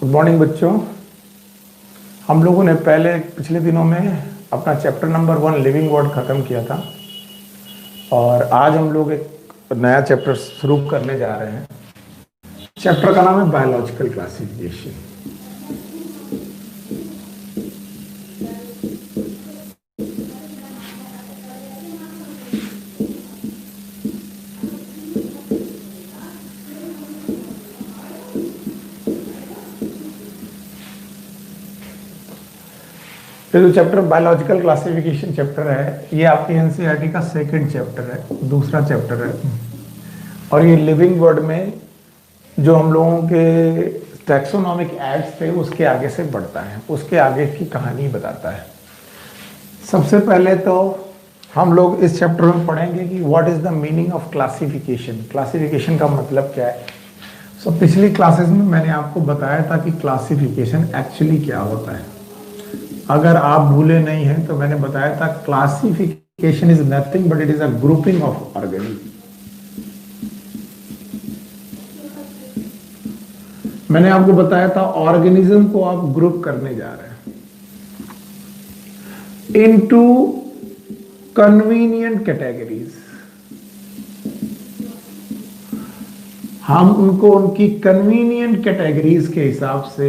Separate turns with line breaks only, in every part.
Good morning बच्चों। हम लोगों ने पिछले दिनों में अपना चैप्टर नंबर 1 लिविंग वर्ड ख़त्म किया था और आज हम लोग एक नया चैप्टर शुरू करने जा रहे हैं। चैप्टर का नाम है बायोलॉजिकल क्लासिफिकेशन। ये जो चैप्टर बायोलॉजिकल क्लासिफिकेशन चैप्टर है, ये आपकी एनसीईआरटी का सेकंड चैप्टर है, दूसरा चैप्टर है। और ये लिविंग वर्ड में जो हम लोगों के टैक्सोनॉमिक एड्स थे उसके आगे से बढ़ता है, उसके आगे की कहानी बताता है। सबसे पहले तो हम लोग इस चैप्टर में पढ़ेंगे कि what is the meaning of classification. Classification का मतलब क्या है। पिछली क्लासेस में मैंने आपको बताया था कि क्लासिफिकेशन एक्चुअली क्या होता है। अगर आप भूले नहीं हैं तो मैंने बताया था classification is nothing but it is a grouping of organism. मैंने आपको बताया था ऑर्गेनिज्म को आप ग्रुप करने जा रहे हैं इनटू कन्वीनियंट कैटेगरीज। हम उनको उनकी कन्वीनियंट कैटेगरीज के हिसाब से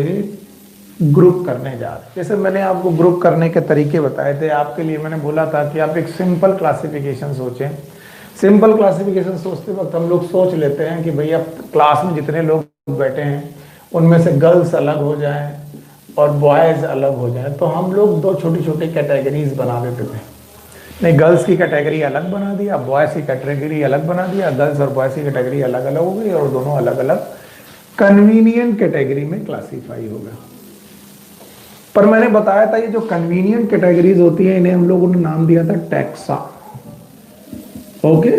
ग्रुप करने जा रहे हैं। जैसे मैंने आपको ग्रुप करने के तरीके बताए थे, आपके लिए मैंने बोला था कि आप एक सिंपल क्लासिफिकेशन सोचें। सिंपल क्लासिफिकेशन सोचते वक्त हम लोग सोच लेते हैं कि भैया क्लास में जितने लोग बैठे हैं उनमें से गर्ल्स अलग हो जाएं और बॉयज़ अलग हो जाएं, तो हम लोग दो छोटी छोटी कैटेगरीज बना देते थे। नहीं, गर्ल्स की कैटेगरी अलग बना दिया, बॉयज़ की कैटेगरी अलग बना दिया, गर्ल्स और बॉयज़ की कैटेगरी अलग अलग हो गई और दोनों अलग अलग कन्वीनियंट कैटेगरी में क्लासीफाई हो गया। पर मैंने बताया था ये जो कन्वीनियंट कैटेगरीज होती हैं इन्हें हम लोगों ने नाम दिया था टैक्सा। ओके,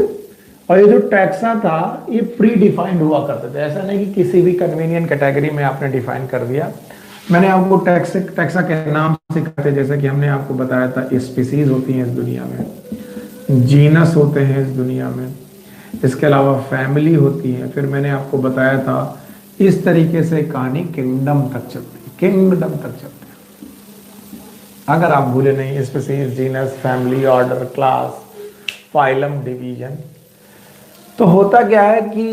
और ये जो टैक्सा था ये प्री डिफाइंड हुआ करते थे। ऐसा नहीं कि किसी भी कन्वीनियंट कैटेगरी में आपने डिफाइन कर दिया। मैंने आपको टैक्सा के नाम सिखाते, जैसे कि हमने आपको बताया था स्पीसीज होती हैं इस दुनिया में, जीनस होते हैं इस दुनिया में, इसके अलावा फैमिली होती है। फिर मैंने आपको बताया था इस तरीके से कहानी किंगडम तक चलती है, किंगडम तक चलती है। अगर आप भूले नहीं, species, genus, family, order, class, phylum, division. तो होता क्या है कि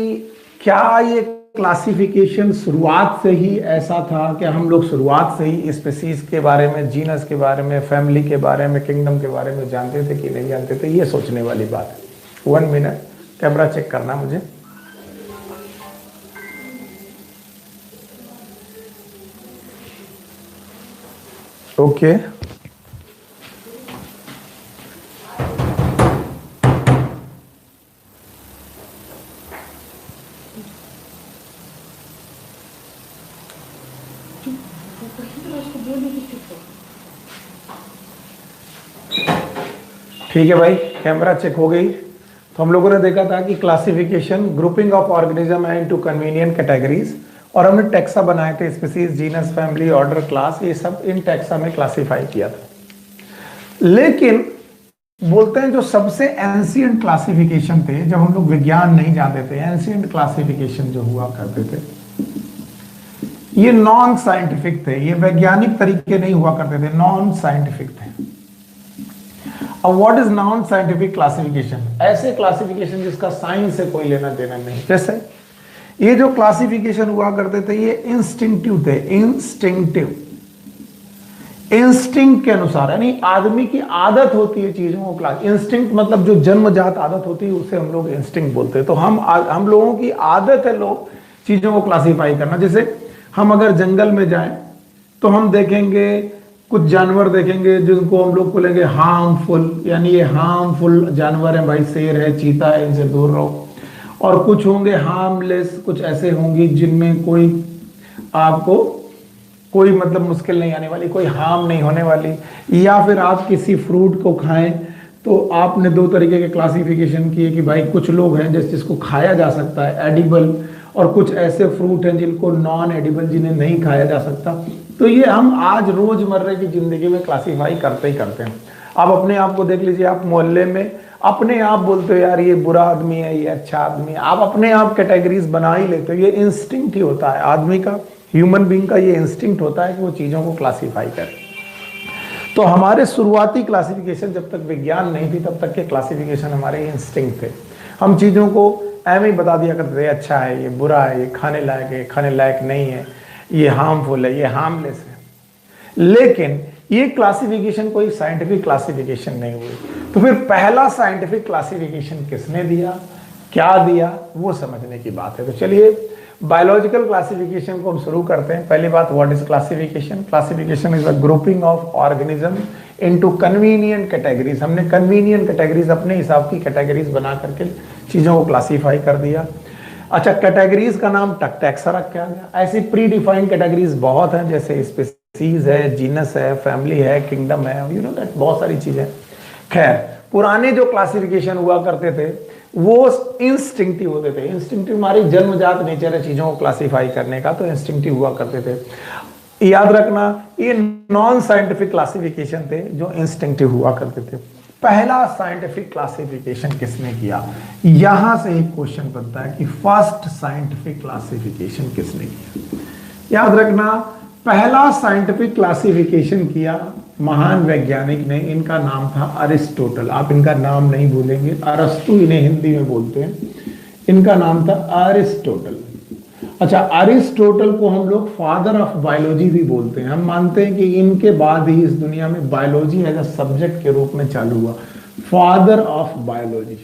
क्या ये क्लासिफिकेशन शुरुआत से ही ऐसा था कि हम लोग शुरुआत से ही स्पीसीज के बारे में, जीनस के बारे में, फैमिली के बारे में, किंगडम के बारे में जानते थे कि नहीं जानते थे? ये सोचने वाली बात है। 1 मिनट, कैमरा चेक करना मुझे। ओके, ठीक है भाई, कैमरा चेक हो गई। तो हम लोगों ने देखा था कि क्लासिफिकेशन ग्रुपिंग ऑफ ऑर्गेनिज्म है इनटू कन्वीनियंट कैटेगरीज, और हमने टैक्सा बनाए थे, species, genus, family, order, class, ये सब इन टैक्सा में क्लासिफाई किया था। लेकिन बोलते हैं जो सबसे एंशिएंट क्लासिफिकेशन थे, जब हम लोग विज्ञान नहीं जानते थे, एंशिएंट क्लासिफिकेशन जो हुआ करते थे ये नॉन साइंटिफिक थे, ये वैज्ञानिक तरीके नहीं हुआ करते थे, नॉन साइंटिफिक थे। अब what is non scientific classification? ऐसे क्लासिफिकेशन जिसका साइंस से कोई लेना देना नहीं। जैसे ये जो क्लासिफिकेशन हुआ करते थे ये इंस्टिंक्टिव थे, इंस्टिंक्टिव, इंस्टिंक्ट के अनुसार, यानी आदमी की आदत होती है चीजों को क्लास। इंस्टिंक्ट मतलब जो जन्मजात आदत होती है उसे हम लोग इंस्टिंक्ट बोलते हैं। तो हम लोगों की आदत है लोग चीजों को क्लासिफाई करना। जैसे हम अगर जंगल में जाएं तो हम देखेंगे कुछ जानवर देखेंगे जिनको हम लोग बोलेंगे हार्मफुल, यानी ये हार्मफुल जानवर है भाई, शेर है, चीता है, इनसे दूर रहो। और कुछ होंगे हार्मलेस, कुछ ऐसे होंगी जिनमें कोई आपको कोई मतलब मुश्किल नहीं आने वाली, कोई हार्म नहीं होने वाली। या फिर आप किसी फ्रूट को खाएं तो आपने 2 तरीके के क्लासिफिकेशन किए कि भाई कुछ लोग हैं जिसको खाया जा सकता है, एडिबल, और कुछ ऐसे फ्रूट हैं जिनको नॉन एडिबल, जिन्हें नहीं खाया जा सकता। तो ये हम आज रोजमर्रा की जिंदगी में क्लासिफाई करते ही करते हैं। आप अपने आप को देख लीजिए, आप मोहल्ले में अपने आप बोलते हो यार ये बुरा आदमी है, ये अच्छा आदमी है, आप अपने आप कैटेगरीज बना ही लेते हो। ये इंस्टिंक्ट ही होता है आदमी का, ह्यूमन बीइंग का ये इंस्टिंक्ट होता है कि वो चीज़ों को क्लासीफाई करे। तो हमारे शुरुआती क्लासिफिकेशन, जब तक विज्ञान नहीं थी तब तक के क्लासिफिकेशन हमारे इंस्टिंक्ट थे। हम चीज़ों को ऐसे ही बता दिया करते थे, अच्छा है, ये बुरा है, ये खाने लायक है, खाने लायक नहीं है, ये हार्मफुल है, ये हार्मलेस है। लेकिन ये क्लासिफिकेशन कोई साइंटिफिक क्लासिफिकेशन नहीं हुई। तो फिर पहला साइंटिफिक क्लासिफिकेशन किसने दिया, क्या दिया, वो समझने की बात है। तो चलिए बायोलॉजिकल क्लासिफिकेशन को हम शुरू करते हैं। पहली बात, what is classification? Classification is a grouping of organism into convenient categories. हमने कन्वीनियंट कैटेगरीज, अपने हिसाब की कैटेगरीज बना करके चीज़ों को क्लासीफाई कर दिया। अच्छा, कैटेगरीज का नाम टैक्सा रखा गया। ऐसी प्री डिफाइंड कैटेगरीज बहुत हैं, जैसे स्पीसीज है, जीनस है, फैमिली है, किंगडम है, यू नो दैट, बहुत सारी चीजें। खैर, पुराने जो क्लासिफिकेशन हुआ करते थे वो इंस्टिंक्टिव होते थे। इंस्टिंक्टिव हमारी जन्मजात नेचर है चीजों को क्लासीफाई करने का, तो इंस्टिंक्टिव हुआ करते थे। याद रखना, ये नॉन साइंटिफिक क्लासिफिकेशन थे जो इंस्टिंक्टिव हुआ करते थे। पहला साइंटिफिक क्लासिफिकेशन किसने किया? यहां से एक क्वेश्चन बनता है कि फर्स्ट साइंटिफिक क्लासिफिकेशन किसने किया। याद रखना, पहला साइंटिफिक क्लासिफिकेशन किया महान वैज्ञानिक ने, इनका नाम था अरिस्टोटल। आप इनका नाम नहीं भूलेंगे, अरस्तु इन्हें हिंदी में बोलते हैं, इनका नाम था अरिस्टोटल। अच्छा, अरिस्टोटल को हम लोग फादर ऑफ बायोलॉजी भी बोलते हैं। हम मानते हैं कि इनके बाद ही इस दुनिया में बायोलॉजी एज अ सब्जेक्ट के रूप में चालू हुआ। फादर ऑफ बायोलॉजी,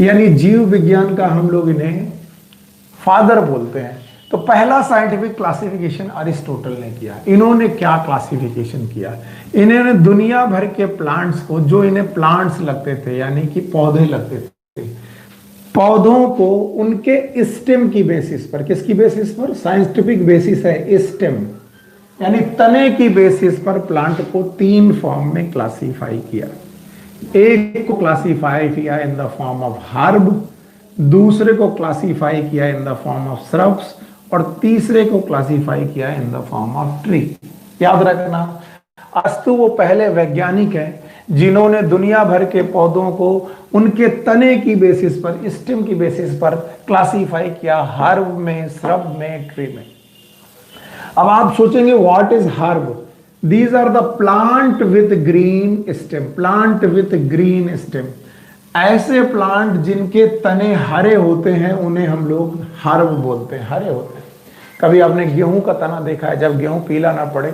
यानी जीव विज्ञान का हम लोग इन्हें फादर बोलते हैं। तो पहला साइंटिफिक क्लासिफिकेशन अरिस्टोटल ने किया। इन्होंने क्या क्लासिफिकेशन किया? इन्होंने दुनिया भर के प्लांट्स को, जो इन्हें प्लांट्स लगते थे यानी कि पौधे लगते थे, पौधों को उनके स्टेम की बेसिस पर, किसकी बेसिस पर? साइंटिफिक बेसिस है स्टेम, यानी तने की बेसिस पर प्लांट को 3 फॉर्म में क्लासीफाई किया। एक को क्लासीफाई किया in the form of herb, दूसरे को क्लासीफाई किया in the form of shrubs, और तीसरे को क्लासीफाई किया in the form of tree. याद रखना, अस्तु वो पहले वैज्ञानिक हैं जिन्होंने दुनिया भर के पौधों को उनके तने की बेसिस पर, स्टेम की बेसिस पर क्लासीफाई किया, हर्ब में, श्रब में, ट्री में। अब आप सोचेंगे what is herb? These are the plant with green stem, plant with green stem. ऐसे प्लांट जिनके तने हरे होते हैं उन्हें हम लोग हर्ब बोलते हैं, हरे होते हैं। कभी आपने गेहूं का तना देखा है? जब गेहूं पीला ना पड़े,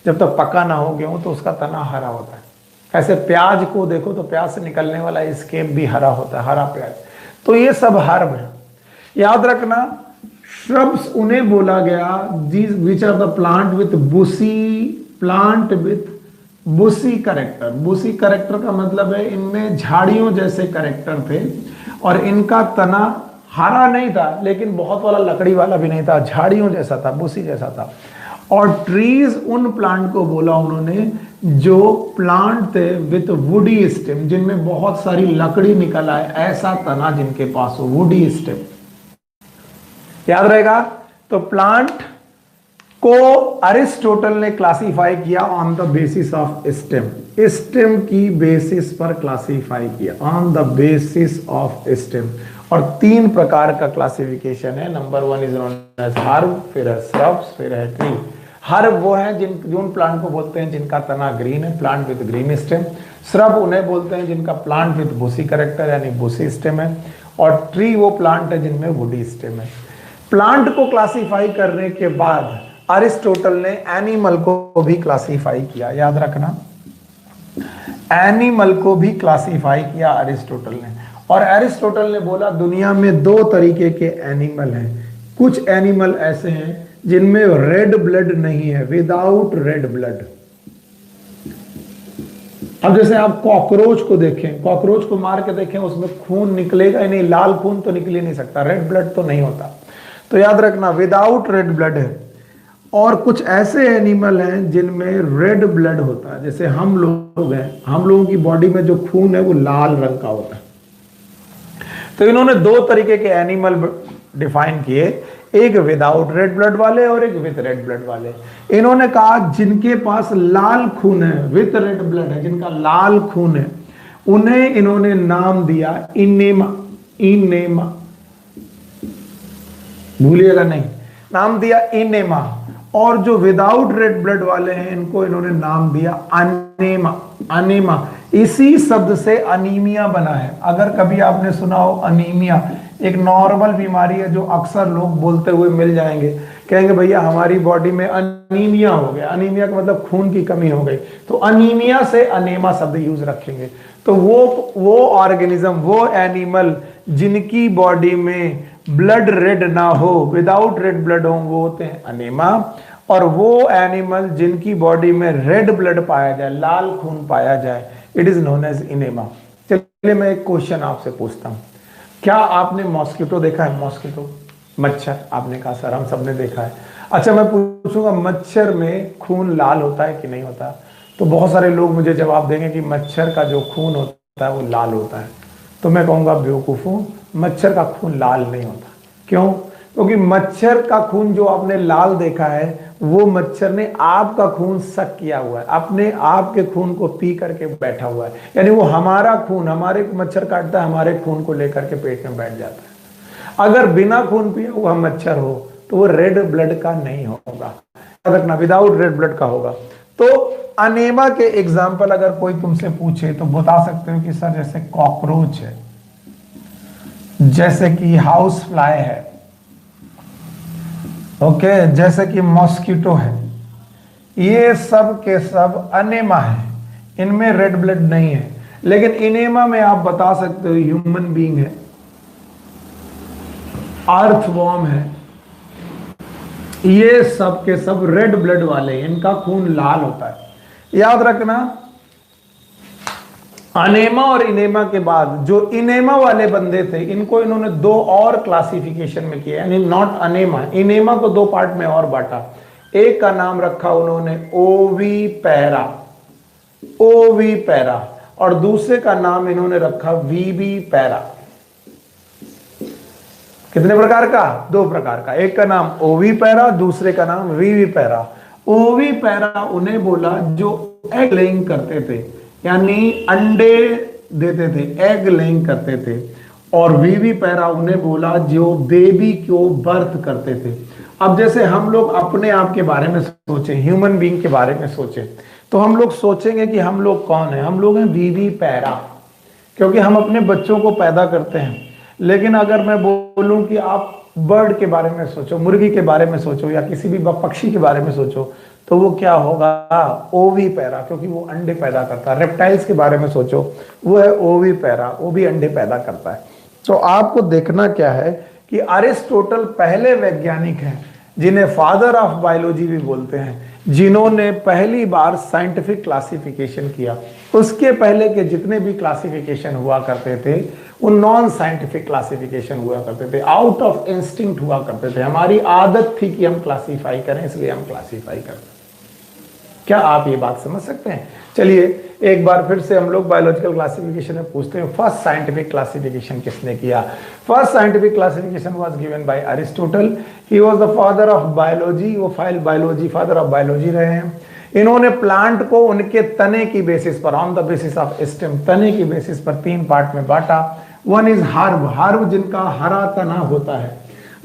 जब तक पका ना हो गेहूं, तो उसका तना हरा होता है। ऐसे प्याज को देखो तो प्याज से निकलने वाला स्केप भी हरा होता है, हरा प्याज। तो ये सब हर्ब है। याद रखना, श्रब्स उन्हें बोला गया which are the plant with bushy, plant with bushy character. Bushy character का मतलब है इनमें झाड़ियों जैसे करेक्टर थे, और इनका तना हरा नहीं था लेकिन बहुत वाला लकड़ी वाला भी नहीं था, झाड़ियों जैसा था, बुशी जैसा था। और ट्रीज उन प्लांट को बोला उन्होंने जो प्लांट थे विथ वुडी स्टेम, जिनमें बहुत सारी लकड़ी निकल आए, ऐसा तना जिनके पास हो, वुडी स्टेम। याद रहेगा। तो प्लांट को अरिस्टोटल ने क्लासीफाई किया on the basis of stem, stem की बेसिस पर क्लासीफाई किया, on the basis of stem. और 3 प्रकार का क्लासिफिकेशन है। Number 1 is known as herb, फिर है श्रब्स, फिर है ट्री। हर्ब वो है जिन प्लांट को बोलते हैं जिनका तना ग्रीन है, plant with green stem. Shrub उन्हें बोलते हैं जिनका प्लांट विद बुशी करेक्टर यानी बुशी स्टेम है। और ट्री वो प्लांट है जिनमें वुडी स्टेम है। प्लांट को क्लासीफाई करने के बाद अरिस्टोटल ने एनिमल को भी क्लासीफाई किया। याद रखना, एनिमल को भी क्लासीफाई किया अरिस्टोटल ने। और अरिस्टोटल ने बोला दुनिया में 2 तरीके के एनिमल हैं। कुछ एनिमल ऐसे हैं जिनमें रेड ब्लड नहीं है, विदाउट रेड ब्लड। अब जैसे आप कॉकरोच को देखें, कॉकरोच को मार के देखें, उसमें खून निकलेगा ही नहीं, लाल खून तो निकल ही नहीं सकता, रेड ब्लड तो नहीं होता। तो याद रखना, विदाउट रेड ब्लड है। और कुछ ऐसे एनिमल हैं जिनमें रेड ब्लड होता है, जैसे हम लोग हैं, हम लोगों की बॉडी में जो खून है वो लाल रंग का होता है। तो इन्होंने 2 तरीके के एनिमल डिफाइन किए, एक विदाउट रेड ब्लड वाले और एक विथ रेड ब्लड वाले। इन्होंने कहा जिनके पास लाल खून है, विथ रेड ब्लड है, जिनका लाल खून है, उन्हें इन्होंने नाम दिया इनेमा। इनेमा भूलिएगा नहीं, नाम दिया इनेमा। और जो विदाउट रेड ब्लड वाले हैं इनको इन्होंने नाम दिया अनेमा। अनेमा इसी शब्द से अनीमिया बना है। अगर कभी आपने सुना हो अनीमिया, एक नॉर्मल बीमारी है जो अक्सर लोग बोलते हुए मिल जाएंगे, कहेंगे भैया हमारी बॉडी में अनीमिया हो गया। अनीमिया का मतलब खून की कमी हो गई, तो अनीमिया से अनेमा शब्द यूज रखेंगे। तो वो ऑर्गेनिज्म, वो एनिमल जिनकी बॉडी में ब्लड रेड ना हो, विदाउट रेड ब्लड हो, वो होते हैं अनेमा। और वो एनिमल जिनकी बॉडी में रेड ब्लड पाया जाए, लाल खून पाया जाए, it is known as enema. चलिए मैं एक क्वेश्चन आपसे पूछता हूं, क्या आपने मॉस्किटो देखा है? मॉस्किटो, मच्छर, आपने कहा सर हम सबने देखा है। अच्छा मैं पूछूंगा मच्छर में खून लाल होता है कि नहीं होता? तो बहुत सारे लोग मुझे जवाब देंगे कि मच्छर का जो खून होता है वो लाल होता है। तो मैं कहूंगा बेवकूफों, मच्छर का खून लाल नहीं होता। क्यों? क्योंकि मच्छर का खून जो आपने लाल देखा है वो मच्छर ने आपका खून सक किया हुआ है, अपने आप के खून को पी करके बैठा हुआ है। यानी वो हमारा खून, हमारे मच्छर काटता है, हमारे खून को लेकर के पेट में बैठ जाता है। अगर बिना खून पिया हुआ मच्छर हो तो वो रेड ब्लड का नहीं होगा, याद रखना, विदाउट रेड ब्लड का होगा। तो अनेमा के एग्जाम्पल अगर कोई तुमसे पूछे तो बता सकते हो कि सर जैसे कॉकरोच है, जैसे कि हाउस फ्लाई है, ओके, जैसे कि मॉस्किटो है, ये सब के सब अनेमा है, इनमें रेड ब्लड नहीं है। लेकिन इनेमा में आप बता सकते हो ह्यूमन बीइंग है, अर्थवॉर्म है, ये सब के सब रेड ब्लड वाले, इनका खून लाल होता है। याद रखना, अनेमा और इनेमा के बाद जो इनेमा वाले बंदे थे इनको इन्होंने दो और क्लासिफिकेशन में किया, यानी नॉट अनेमा, इनेमा को दो पार्ट में और बांटा। एक का नाम रखा उन्होंने ओवी पैरा, ओवी पैरा, और दूसरे का नाम इन्होंने रखा वीवी पैरा। कितने प्रकार का? दो प्रकार का। एक का नाम ओवी पैरा, दूसरे का नाम वीवी पैरा। ओवी पैरा उन्हें बोला जो एग लेइंग करते थे, यानी अंडे देते थे, एग लेइंग करते थे। और वीवी पैरा उन्हें बोला जो बेबी को बर्थ करते थे। अब जैसे हम लोग अपने आप के बारे में सोचे, ह्यूमन बीइंग के बारे में सोचे, तो हम लोग सोचेंगे कि हम लोग कौन है? हम लोग हैं वीवी पैरा, क्योंकि हम अपने बच्चों को पैदा करते हैं। लेकिन अगर मैं बोलूं कि आप बर्ड के बारे में सोचो, मुर्गी के बारे में सोचो, या किसी भी पक्षी के बारे में सोचो, तो वो क्या होगा? ओवी पैरा, क्योंकि वो अंडे पैदा करता है। रेप्टाइल्स के बारे में सोचो, वो है ओवी पैरा, वो भी अंडे पैदा करता है। तो आपको देखना क्या है कि अरिस्टोटल पहले वैज्ञानिक हैं जिन्हें फादर ऑफ बायोलॉजी भी बोलते हैं, जिन्होंने पहली बार साइंटिफिक क्लासिफिकेशन किया। उसके पहले के जितने भी क्लासिफिकेशन हुआ करते थे वो नॉन साइंटिफिक क्लासिफिकेशन हुआ करते थे, आउट ऑफ इंस्टिंक्ट हुआ करते थे। हमारी आदत थी कि हम क्लासीफाई करें, इसलिए हम क्लासीफाई करते। क्या आप ये बात समझ सकते हैं? चलिए एक बार फिर से हम लोग बायोलॉजिकल क्लासिफिकेशन में पूछते हैं, फर्स्ट साइंटिफिक क्लासिफिकेशन किसने किया? First scientific classification was given by Aristotle. He was the father of biology, वो बायोलॉजी फादर ऑफ बायोलॉजी रहे हैं। इन्होंने प्लांट को उनके तने की बेसिस पर, on the basis of stem, तने की बेसिस पर तीन पार्ट में बांटा। वन इज हर्ब, हर्ब जिनका हरा तना होता है।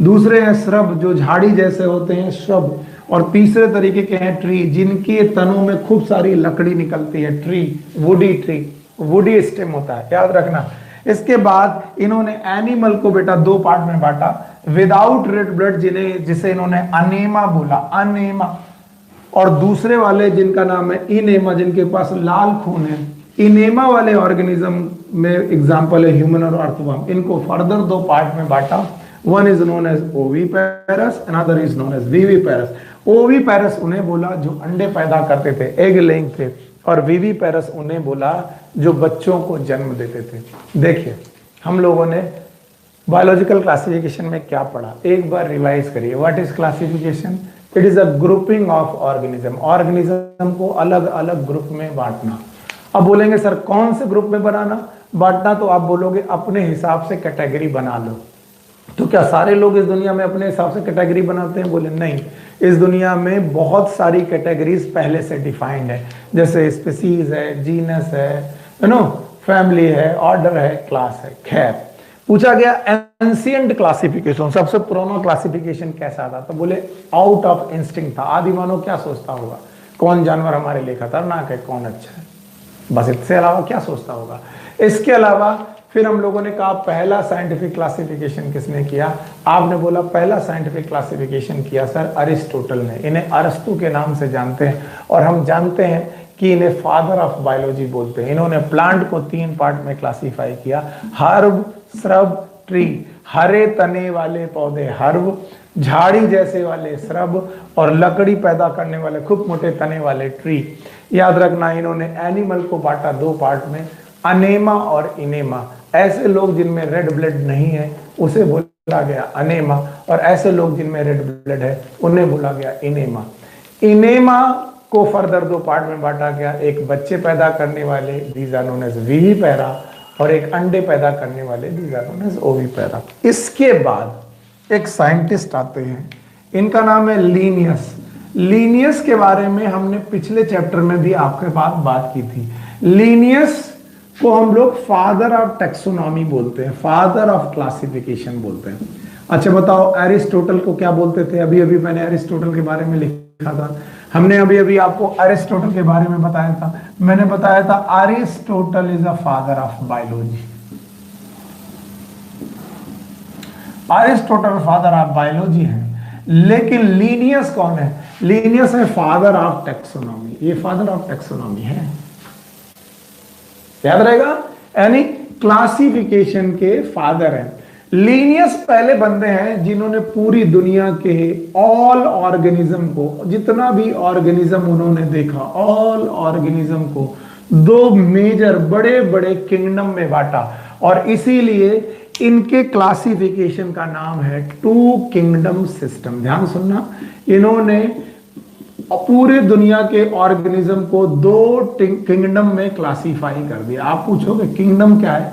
दूसरे हैं श्रब, जो झाड़ी जैसे होते हैं, श्रब। और तीसरे तरीके के हैं ट्री, जिनके तनों में खूब सारी लकड़ी निकलती है, tree, woody tree, woody stem होता है, याद रखना। इसके बाद इन्होंने एनिमल को बेटा दो पार्ट में बांटा, विदाउट रेड ब्लड जिसे इन्होंने अनेमा बोला, अनेमा, और दूसरे वाले जिनका नाम है इनेमा, जिनके पास लाल खून है। इनेमा वाले ऑर्गेनिज्म में एग्जांपल है ह्यूमन और अर्थवर्म। इनको फर्दर दो पार्ट में बांटा, one is known as oviparous, another is known as viviparous. Oviparous उन्हें बोला जो अंडे पैदा करते थे, एग लेइंग थे, और विविपेरस उन्हें बोला जो बच्चों को जन्म देते थे। देखिए हम लोगों ने बायोलॉजिकल क्लासिफिकेशन में क्या पढ़ा, एक बार रिवाइज करिए। What is classification? It is a grouping of organism, organism को अलग अलग ग्रुप में बांटना। अब बोलेंगे सर कौन से ग्रुप में बनाना, बांटना? तो आप बोलोगे अपने हिसाब से कैटेगरी बना लो। तो क्या सारे लोग इस दुनिया में अपने हिसाब से कैटेगरी बनाते हैं? बोले नहीं, इस दुनिया में बहुत सारी कैटेगरीज पहले से डिफाइंड है, जैसे स्पीसीज है, जीनस है, यू नो, फैमिली है, ऑर्डर है, क्लास है। खैर, पूछा गया एंशिएंट क्लासिफिकेशन, सबसे पुराना क्लासिफिकेशन कैसा था, तो बोले आउट ऑफ इंस्टिंक्ट था। आदि मानव क्या सोचता होगा, कौन जानवर हमारे लिए खतरनाक है, कौन अच्छा है, बस इससे अलावा क्या सोचता होगा। इसके अलावा फिर हम लोगों ने कहा पहला साइंटिफिक क्लासिफिकेशन किसने किया, आपने बोला पहला साइंटिफिक क्लासिफिकेशन किया सर अरिस्टोटल ने। इन्हें अरस्तु के नाम से जानते हैं और हम जानते हैं कि इन्हें फादर ऑफ बायोलॉजी बोलते हैं। इन्होंने प्लांट को 3 पार्ट में क्लासिफाई किया, हर्ब, श्रब, ट्री। हरे तने वाले पौधे हर्ब, झाड़ी जैसे वाले श्रब और लकड़ी पैदा करने वाले खूब मोटे तने वाले ट्री। याद रखना इन्होंने एनिमल को बांटा 2 पार्ट में, अनेमा और इनेमा। ऐसे लोग जिनमें रेड ब्लड नहीं है उसे बोला गया अनेमा, और ऐसे लोग जिनमें रेड ब्लड है उन्हें बोला गया इनेमा। इनेमा को फर्दर 2 पार्ट में बांटा गया, एक बच्चे पैदा करने वाले दीज आर नोन एज विविपैरा और एक अंडे पैदा करने वाले दीज आर नोन एज ओविपैरा। इसके बाद एक साइंटिस्ट आते हैं, इनका नाम है लीनियस। लीनियस के बारे में हमने पिछले चैप्टर में भी आपके पास बात की थी। लीनियस को हम लोग फादर ऑफ टैक्सोनॉमी बोलते हैं, फादर ऑफ क्लासिफिकेशन बोलते हैं। अच्छा बताओ एरिस्टोटल को क्या बोलते थे, अभी अभी मैंने एरिस्टोटल के बारे में लिखा था, हमने अभी अभी आपको एरिस्टोटल के बारे में बताया था। मैंने बताया था Aristotle is a father of biology, Aristotle father of biology है। लेकिन लीनियस कौन है, लीनियस है फादर ऑफ टैक्सोनॉमी, ये फादर ऑफ टैक्सोनॉमी है, याद रहेगा, यानी क्लासिफिकेशन के फादर हैं। लीनियस पहले बंदे हैं जिन्होंने पूरी दुनिया के ऑल ऑर्गेनिज्म को, जितना भी ऑर्गेनिज्म उन्होंने देखा, ऑल ऑर्गेनिज्म को 2 मेजर बड़े बड़े किंगडम में बांटा और इसीलिए इनके क्लासिफिकेशन का नाम है 2 किंगडम सिस्टम। ध्यान सुनना, इन्होंने पूरे दुनिया के ऑर्गेनिज्म को 2 किंगडम में क्लासिफाई कर दिया। आप पूछोगे किंगडम क्या है,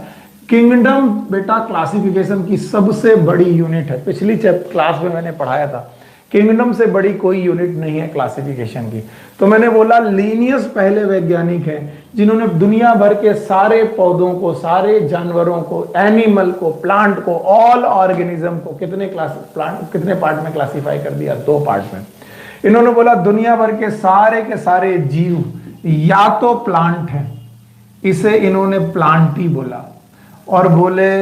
किंगडम बेटा क्लासिफिकेशन की सबसे बड़ी यूनिट है। पिछली क्लास में मैंने पढ़ाया था किंगडम से बड़ी कोई यूनिट नहीं है क्लासिफिकेशन की। तो मैंने बोला लीनियस पहले वैज्ञानिक हैं जिन्होंने दुनिया भर के सारे पौधों को, सारे जानवरों को, एनिमल को, प्लांट को, ऑल ऑर्गेनिज्म को कितने पार्ट में क्लासिफाई कर दिया, 2 पार्ट में। इन्होंने बोला दुनिया भर के सारे जीव या तो प्लांट है, इसे इन्होंने प्लांटी बोला, और बोले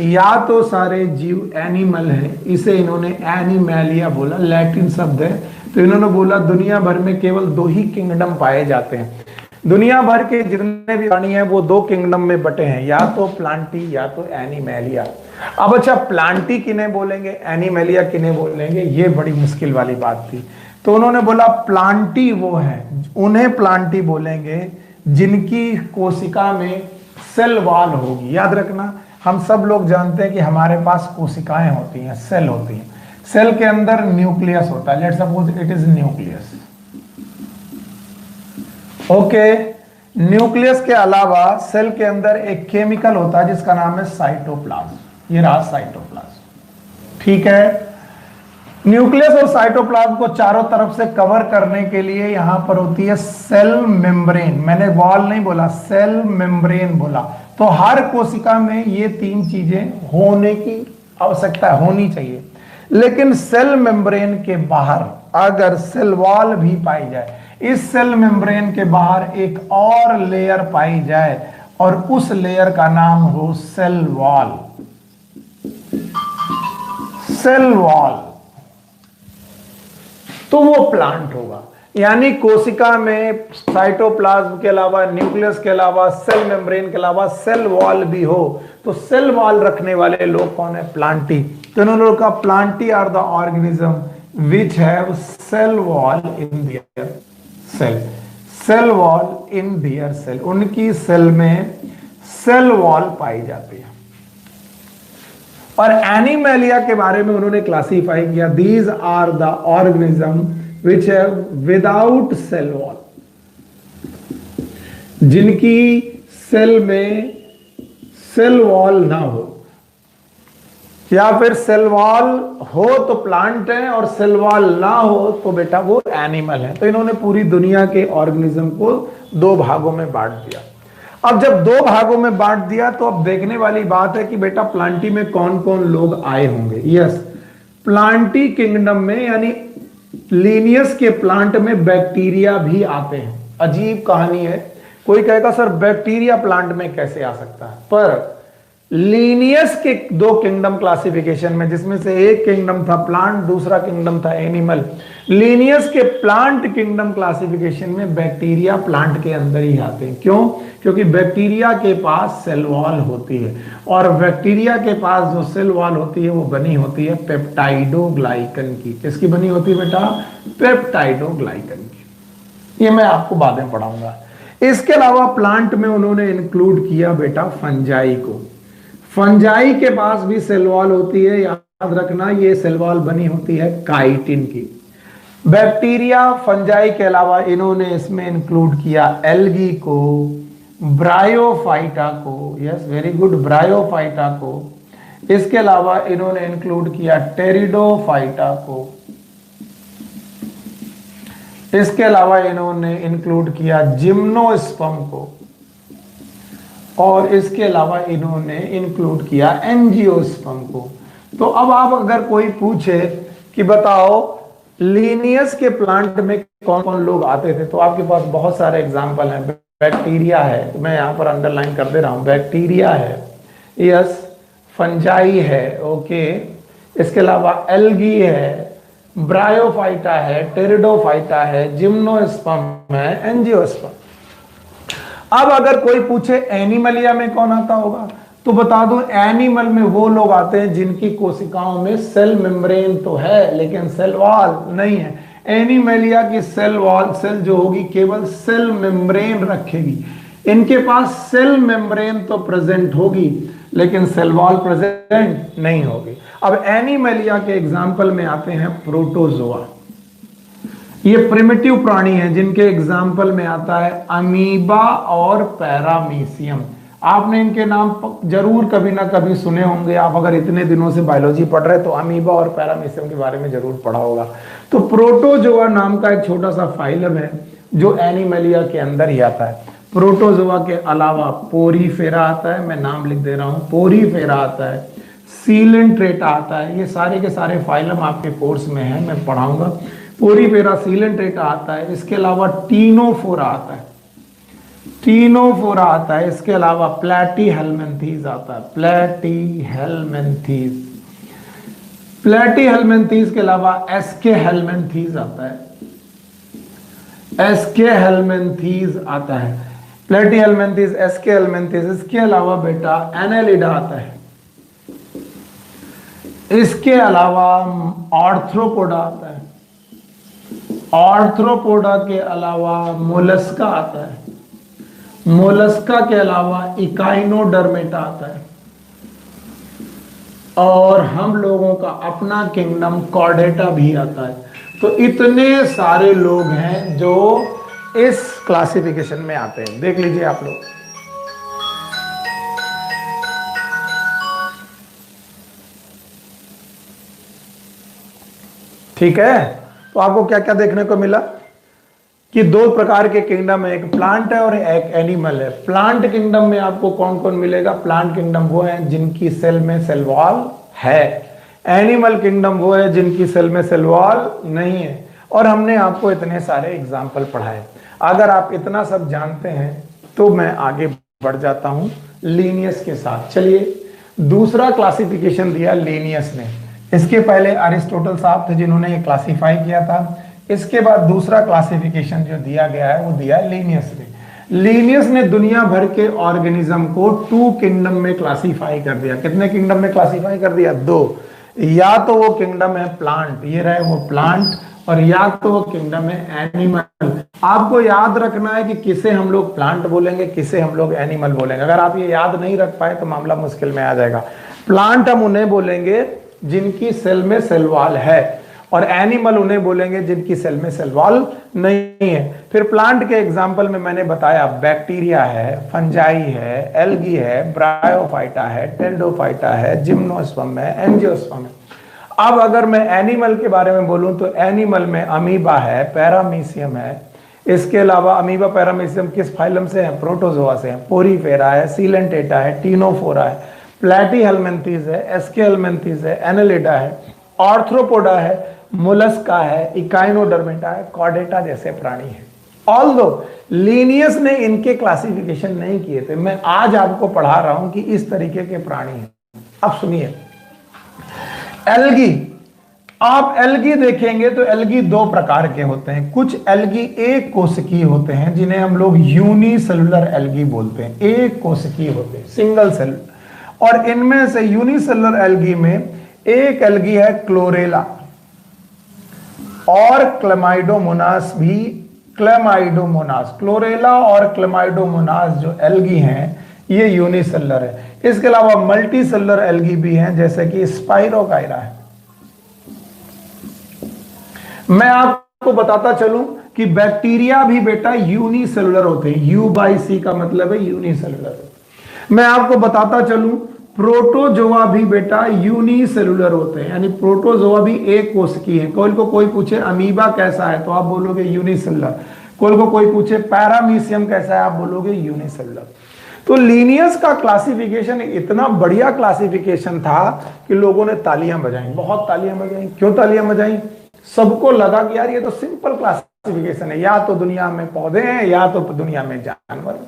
या तो सारे जीव एनिमल है, इसे इन्होंने एनिमैलिया बोला, लैटिन शब्द है। तो इन्होंने बोला दुनिया भर में केवल 2 ही किंगडम पाए जाते हैं, दुनिया भर के जितने भी प्राणी हैं वो 2 किंगडम में बटे हैं, या तो प्लांटी या तो एनिमैलिया। अब अच्छा प्लांटी किन्हें बोलेंगे, एनिमैलिया किन्हें बोलेंगे, ये बड़ी मुश्किल वाली बात थी। तो उन्होंने बोला प्लांटी वो है, उन्हें प्लांटी बोलेंगे जिनकी कोशिका में सेल वॉल होगी। याद रखना, हम सब लोग जानते हैं कि हमारे पास कोशिकाएं होती हैं, सेल होती हैं, सेल के अंदर न्यूक्लियस होता है, let's suppose it is nucleus. Okay, nucleus के अलावा सेल के अंदर एक केमिकल होता है जिसका नाम है साइटोप्लाज्म। ये रहा साइटोप्लाज्म, ठीक है। न्यूक्लियस और साइटोप्लाज्म को चारों तरफ से कवर करने के लिए यहां पर होती है सेल मेम्ब्रेन। मैंने वॉल नहीं बोला, सेल मेम्ब्रेन बोला। तो हर कोशिका में ये 3 चीजें होने की आवश्यकता होनी चाहिए। लेकिन सेल मेम्ब्रेन के बाहर अगर सेल वॉल भी पाई जाए, इस सेल मेम्ब्रेन के बाहर एक और लेयर पाई जाए और उस लेयर का नाम हो सेल वॉल, सेल वॉल, तो वो प्लांट होगा। यानी कोशिका में साइटोप्लाज्म के अलावा, न्यूक्लियस के अलावा, सेल मेम्ब्रेन के अलावा सेल वॉल भी हो, तो सेल वॉल रखने वाले लोग कौन है, प्लांटी। तो इन लोगों का plantae are the organism which have cell wall in their cell, cell wall in their cell, उनकी सेल में सेल वॉल पाई जाती है। और एनिमैलिया के बारे में उन्होंने क्लासिफाई किया, these are the organism which have without cell wall, जिनकी सेल में सेल वॉल ना हो, या फिर सेल वॉल हो तो प्लांट है और सेल वॉल ना हो तो बेटा वो एनिमल है। तो इन्होंने पूरी दुनिया के ऑर्गेनिज्म को 2 भागों में बांट दिया। अब जब दो भागों में बांट दिया तो अब देखने वाली बात है कि बेटा प्लांटी में कौन कौन लोग आए होंगे। यस, प्लांटी किंगडम में यानी लीनियस के प्लांट में बैक्टीरिया भी आते हैं। अजीब कहानी है। कोई कहेगा सर बैक्टीरिया प्लांट में कैसे आ सकता है, पर लीनियस के दो किंगडम क्लासिफिकेशन में, जिसमें से एक किंगडम था प्लांट, दूसरा किंगडम था एनिमल। लीनियस के प्लांट किंगडम क्लासिफिकेशन में बैक्टीरिया प्लांट के अंदर ही आते हैं। क्यों? क्योंकि बैक्टीरिया के पास सेल वॉल होती है, और बैक्टीरिया के पास जो सेल वॉल होती है वो बनी होती है पेप्टाइडोग्लाइकन की। किसकी बनी होती है बेटा? पेप्टाइडोग्लाइकन की। ये मैं आपको बाद में पढ़ाऊंगा। इसके अलावा प्लांट में उन्होंने इंक्लूड किया बेटा फंजाई को। फंजाई के पास भी सेल वॉल होती है, याद रखना, ये सेल वॉल बनी होती है काइटिन की। बैक्टीरिया फंजाई के अलावा इन्होंने इसमें इंक्लूड किया एल्गी को, ब्रायोफाइटा को। यस, वेरी गुड, ब्रायोफाइटा को। इसके अलावा इन्होंने इंक्लूड किया टेरिडोफाइटा को। इसके अलावा इन्होंने इंक्लूड किया जिम्नोस्पर्म को, और इसके अलावा इन्होंने इंक्लूड किया एंजियोस्पर्म को। तो अब आप अगर कोई पूछे कि बताओ लीनियस के प्लांट में कौन कौन लोग आते थे, तो आपके पास बहुत सारे एग्जांपल हैं। बैक्टीरिया है, तो मैं यहां पर अंडरलाइन कर दे रहा हूं, बैक्टीरिया है, यस, फंजाई है, ओके, इसके अलावा एल्गी है, ब्रायोफाइटा है, टेरिडोफाइटा है, जिम्नोस्पर्म है, एंजियोस्पर्म। अब अगर कोई पूछे एनिमलिया में कौन आता होगा, तो बता दूं एनिमल में वो लोग आते हैं जिनकी कोशिकाओं में सेल मेम्ब्रेन तो है लेकिन सेल वॉल नहीं है। एनिमलिया की सेल वॉल, सेल जो होगी केवल सेल मेम्ब्रेन रखेगी। इनके पास सेल मेम्ब्रेन तो प्रेजेंट होगी लेकिन सेल वॉल प्रेजेंट नहीं होगी। अब एनिमलिया के एग्जाम्पल में आते हैं प्रोटोजोआ। ये प्रिमिटिव प्राणी हैं जिनके एग्जाम्पल में आता है अमीबा और पैरामीशियम। आपने इनके नाम जरूर कभी ना कभी सुने होंगे, आप अगर इतने दिनों से बायोलॉजी पढ़ रहे तो अमीबा और पैरामीशियम के बारे में जरूर पढ़ा होगा। तो प्रोटोजोआ नाम का एक छोटा सा फाइलम है जो एनिमलिया के अंदर ही आता है। प्रोटोजोआ के अलावा पोरीफेरा आता है, मैं नाम लिख दे रहा हूं, पोरीफेरा आता है, सीलेंट्रेटा आता है। ये सारे के सारे फाइलम आपके कोर्स में है, मैं पढ़ाऊंगा। पोरीफेरा, सीलेंट्रेटा आता है। इसके अलावा टीनोफोरा आता है, टीनोफोरा आता है। इसके अलावा प्लैटीहेल्मिन्थीज आता है, प्लैटीहेल्मिन्थीज। प्लैटीहेल्मिन्थीज के अलावा एस्केहेल्मिन्थीज आता है, एस्केहेल्मिन्थीज आता है, प्लैटीहेल्मिन्थीज, एस्केहेल्मिन्थीज। इसके अलावा बेटा एनेलिडा आता है। इसके अलावा आर्थ्रोपोडा आता है। आर्थ्रोपोडा के अलावा मोलस्का आता है। मोलस्का के अलावा इकाइनोडर्मेटा आता है। और हम लोगों का अपना किंगडम कॉर्डेटा भी आता है। तो इतने सारे लोग हैं जो इस क्लासिफिकेशन में आते हैं। देख लीजिए आप लोग, ठीक है। तो आपको क्या क्या देखने को मिला कि दो प्रकार के किंगडम है, एक प्लांट है और एक एनिमल है। प्लांट किंगडम में आपको कौन कौन मिलेगा? प्लांट किंगडम वो है जिनकी सेल में सेल वॉल है। एनिमल किंगडम वो है जिनकी सेल में सेल वॉल नहीं है। और हमने आपको इतने सारे एग्जाम्पल पढ़ाए। अगर आप इतना सब जानते हैं तो मैं आगे बढ़ जाता हूं लीनियस के साथ। चलिए, दूसरा क्लासिफिकेशन दिया लीनियस ने। इसके पहले अरिस्टोटल साहब थे जिन्होंने ये क्लासिफाई किया था। इसके बाद दूसरा क्लासिफिकेशन जो दिया गया है वो दिया लीनियस ने। लीनियस ने दुनिया भर के ऑर्गेनिज्म को 2 किंगडम में क्लासिफाई कर दिया। कितने किंगडम में क्लासिफाई कर दिया? 2। या तो वो किंगडम है प्लांट, ये रहे वो प्लांट, और या तो वो किंगडम है एनिमल। आपको याद रखना है कि किसे हम लोग प्लांट बोलेंगे, किसे हम लोग एनिमल बोलेंगे। अगर आप ये याद नहीं रख पाए तो मामला मुश्किल में आ जाएगा। प्लांट हम उन्हें बोलेंगे जिनकी सेल में सेल वॉल है, और एनिमल उन्हें बोलेंगे जिनकी सेल में सेल वॉल नहीं है। फिर प्लांट के एग्जाम्पल में मैंने बताया बैक्टीरिया है, फंजाई है, एल्गी है, ब्रायोफाइटा है, टेरिडोफाइटा है, जिम्नोस्पर्म है, एंजियोस्पर्म है। अब अगर मैं एनिमल के बारे में बोलूं तो एनिमल में अमीबा है, पैरामीशियम है, इसके अलावा अमीबा पैरामीशियम किस फाइलम से है? प्रोटोजोआ से है। पोरीफेरा है, सीलेंटेटा है, टीनोफोरा है, प्लेटीहेल्मिन्थीज है, एस्केहेल्मिन्थीज है, एनालिडा है, आर्थ्रोपोडा है, मोलस्का है, इकाइनोडर्मेटा है, कॉर्डेटा जैसे प्राणी है। ऑल्दो लिनियस ने इनके क्लासिफिकेशन नहीं किए थे, मैं आज आपको पढ़ा रहा हूं कि इस तरीके के प्राणी हैं। अब सुनिए, एल्गी, आप एल्गी देखेंगे तो एल्गी दो प्रकार के होते हैं। कुछ एल्गी एक कोशिकीय होते हैं जिन्हें हम लोग यूनिसेलुलर एल्गी बोलते हैं, एक कोशिकीय होते हैं, सिंगल सेल। और इनमें से यूनिसेलुलर एल्गी में एक एल्गी है क्लोरेला और क्लेमाइडोमोनास भी, क्लेमाइडोमोनास, क्लोरेला और क्लेमाइडोमोनास जो एल्गी हैं ये यूनिसेलुलर है। इसके अलावा मल्टी सेलुलर एल्गी भी हैं जैसे कि स्पाइरोकाइरा है। मैं आपको बताता चलूं कि बैक्टीरिया भी बेटा यूनिसेलुलर होते हैं, यू बाई सी का मतलब है यूनिसेलुलर। मैं आपको बताता चलूं प्रोटोजोआ भी बेटा यूनिसेलुलर होते हैं, यानी प्रोटोजोआ भी एक कोशिकीय है। कोई पूछे अमीबा कैसा है तो आप बोलोगे यूनिसेलुलर, कोई पूछे पैरामीशियम कैसा है आप बोलोगे यूनिसेलुलर। तो लीनियस का क्लासिफिकेशन इतना बढ़िया क्लासिफिकेशन था कि लोगों ने तालियां बजाई, बहुत तालियां बजाई। क्यों तालियां बजाई? सबको लगा कि यार ये तो सिंपल क्लासिफिकेशन है, या तो दुनिया में पौधे हैं, या तो दुनिया में जानवर,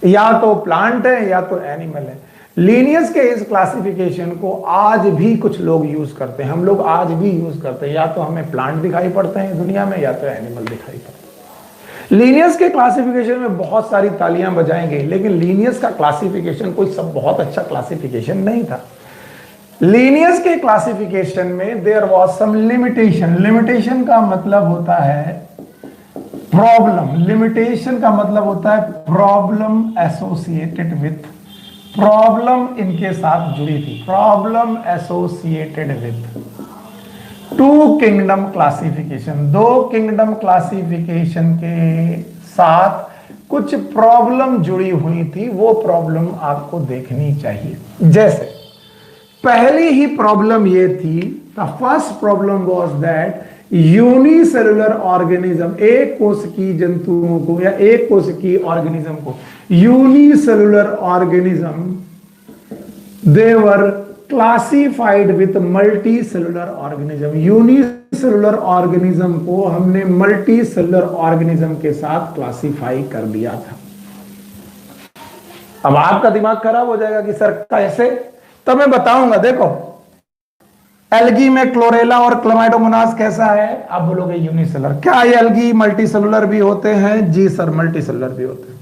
या तो प्लांट है, या तो एनिमल है। लीनियस के इस क्लासिफिकेशन को आज भी कुछ लोग यूज करते हैं, हम लोग आज भी यूज करते हैं। या तो हमें प्लांट दिखाई पड़ते हैं दुनिया में, या तो एनिमल दिखाई पड़ते हैं। लीनियस के क्लासिफिकेशन में बहुत सारी तालियां बजाएंगे, लेकिन लीनियस का क्लासिफिकेशन कोई सब बहुत अच्छा क्लासिफिकेशन नहीं था। लीनियस के क्लासिफिकेशन में there was some limitation. Limitation का मतलब होता है प्रॉब्लम, लिमिटेशन का मतलब होता है प्रॉब्लम एसोसिएटेड विथ, प्रॉब्लम इनके साथ जुड़ी थी, problem associated with to kingdom classification. दो किंगडम क्लासिफिकेशन के साथ कुछ प्रॉब्लम जुड़ी हुई थी, वो प्रॉब्लम आपको देखनी चाहिए। जैसे पहली ही प्रॉब्लम ये थी, the first problem was that unicellular organism, एक कोशिकीय जंतुओं को या एक कोशिकीय ऑर्गेनिज्म को, unicellular organism they were classified with multi cellular organism. Unicellular organism को हमने मल्टी सेलुलर ऑर्गेनिज्म के साथ क्लासिफाई कर दिया था। अब आपका दिमाग खराब हो जाएगा कि सर कैसे, तो मैं बताऊंगा। देखो एल्गी में क्लोरेला और क्लेमाइडोमोनास कैसा है, आप बोलोगे यूनिसेलुलर। क्या ये एल्गी मल्टी सेलुलर भी होते हैं? जी सर, मल्टी सेलुलर भी होते हैं।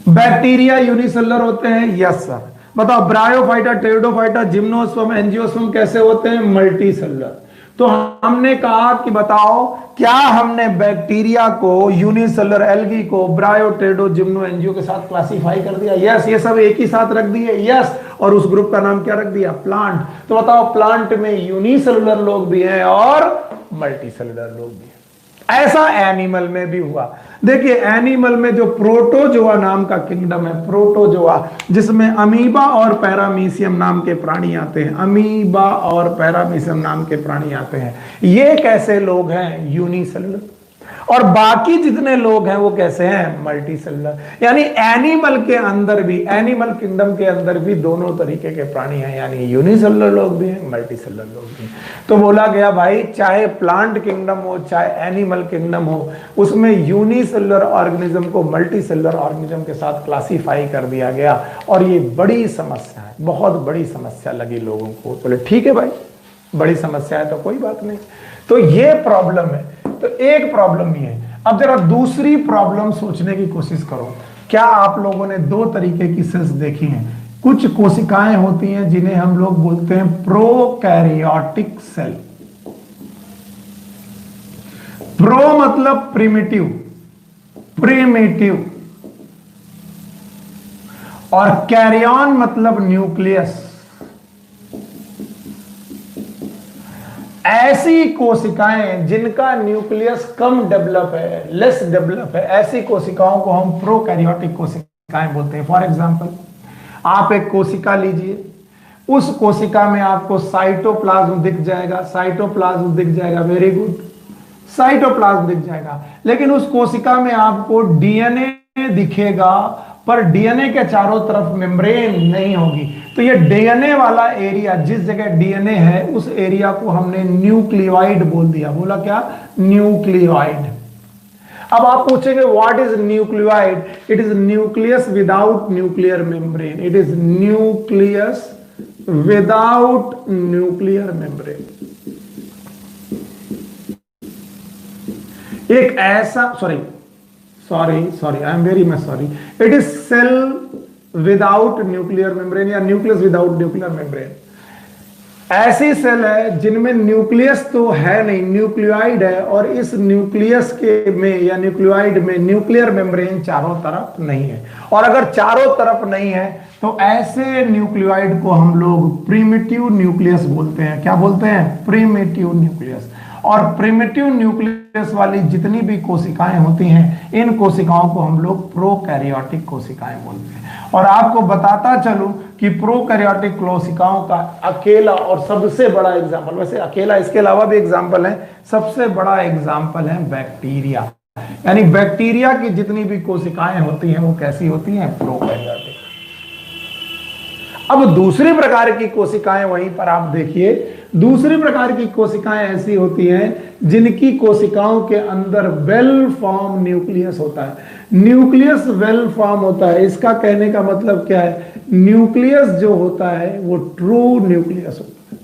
बैक्टीरिया यूनिसेलुलर होते हैं? Yes sir. बताओ ब्रायोफाइटा, टेरिडोफाइटा, जिम्नोस्पर्म, एंजियोस्पर्म कैसे होते हैं? Multi cellular. तो हमने कहा कि बताओ क्या हमने बैक्टीरिया को, यूनिसेलुलर एल्गी को ब्रायो, टेरिडो, जिम्नो, एंजियो के साथ क्लासिफाई कर दिया? यस। ये सब एक ही साथ रख दिए? यस। और उस ग्रुप का नाम क्या रख दिया? प्लांट। तो बताओ प्लांट में यूनिसेलुलर लोग भी हैं और मल्टी सेलुलर लोग भी हैं। ऐसा एनिमल में भी हुआ। देखिए एनिमल में जो प्रोटोजोआ नाम का किंगडम है, प्रोटोजोआ, जिसमें अमीबा और पैरामीशियम नाम के प्राणी आते हैं, अमीबा और पैरामीशियम नाम के प्राणी आते हैं। ये कैसे लोग हैं? यूनिसेलुलर। और बाकी जितने लोग हैं वो कैसे हैं? Multi cellular. यानी एनिमल के अंदर भी, एनिमल किंगडम के अंदर भी दोनों तरीके के प्राणी हैं, यानी यूनिसेलुलर लोग भी हैं, मल्टी सेलुलर लोग भी हैं। तो बोला गया भाई चाहे प्लांट किंगडम हो चाहे एनिमल किंगडम हो, उसमें यूनिसेलुलर ऑर्गेनिज्म को मल्टी सेलुलर ऑर्गेनिज्म के साथ क्लासिफाई कर दिया गया। और ये बड़ी समस्या है, बहुत बड़ी समस्या लगी लोगों को। बोले ठीक है भाई, बड़ी समस्या है तो कोई बात नहीं। तो ये प्रॉब्लम है। तो एक प्रॉब्लम ये है। अब जरा दूसरी प्रॉब्लम सोचने की कोशिश करो। क्या आप लोगों ने दो तरीके की सेल्स देखी हैं? कुछ कोशिकाएं होती हैं जिन्हें हम लोग बोलते हैं प्रोकैरियोटिक सेल। प्रो मतलब प्रिमिटिव, प्रिमिटिव, और कैरियन मतलब न्यूक्लियस। ऐसी कोशिकाएं जिनका न्यूक्लियस कम डेवलप है, लेस डेवलप है, ऐसी कोशिकाओं को हम प्रोकैरियोटिक कोशिकाएं बोलते हैं। फॉर एग्जांपल आप एक कोशिका लीजिए, उस कोशिका में आपको साइटोप्लाज्म दिख जाएगा, साइटोप्लाज्म दिख जाएगा, वेरी गुड। साइटोप्लाज्म दिख जाएगा, लेकिन उस कोशिका में आपको डीएनए दिखेगा, पर डीएनए के चारों तरफ मेम्ब्रेन नहीं होगी। तो ये डीएनए वाला एरिया, जिस जगह डीएनए है उस एरिया को हमने न्यूक्लियोइड बोल दिया। बोला क्या? न्यूक्लियोइड। अब आप पूछेंगे what is nucleoid? It is nucleus without nuclear membrane. It is nucleus without nuclear membrane. एक ऐसा, sorry I am very much sorry, it is cell without nuclear membrane या न्यूक्लियस विदाउट न्यूक्लियर मेम्ब्रेन। ऐसी cell है जिनमें nucleus तो है नहीं, nucleoid है, और इस न्यूक्लियस के में या न्यूक्लियोइड में न्यूक्लियर मेम्ब्रेन चारों तरफ नहीं है। और अगर चारों तरफ नहीं है तो ऐसे न्यूक्लियोइड को हम लोग प्रिमिटिव न्यूक्लियस बोलते हैं। क्या बोलते हैं? Primitive nucleus. और प्रिमिटिव न्यूक्लियस वाली जितनी भी कोशिकाएं होती हैं, इन कोशिकाओं को हम लोग प्रोकैरियोटिक कोशिकाएं बोलते हैं। और आपको बताता चलूं कि प्रोकैरियोटिक कोशिकाओं का अकेला और सबसे बड़ा एग्जाम्पल, वैसे अकेला, इसके अलावा भी एग्जाम्पल है, सबसे बड़ा एग्जाम्पल है बैक्टीरिया। यानी बैक्टीरिया की जितनी भी कोशिकाएं होती हैं वो कैसी होती हैं? प्रोकैरियोटिक। अब दूसरी प्रकार की कोशिकाएं, वहीं पर आप देखिए, दूसरी प्रकार की कोशिकाएं ऐसी होती हैं जिनकी कोशिकाओं के अंदर वेल फॉर्म न्यूक्लियस होता है। न्यूक्लियस वेल फॉर्म होता है, इसका कहने का मतलब क्या है? न्यूक्लियस जो होता है वो ट्रू न्यूक्लियस होता है।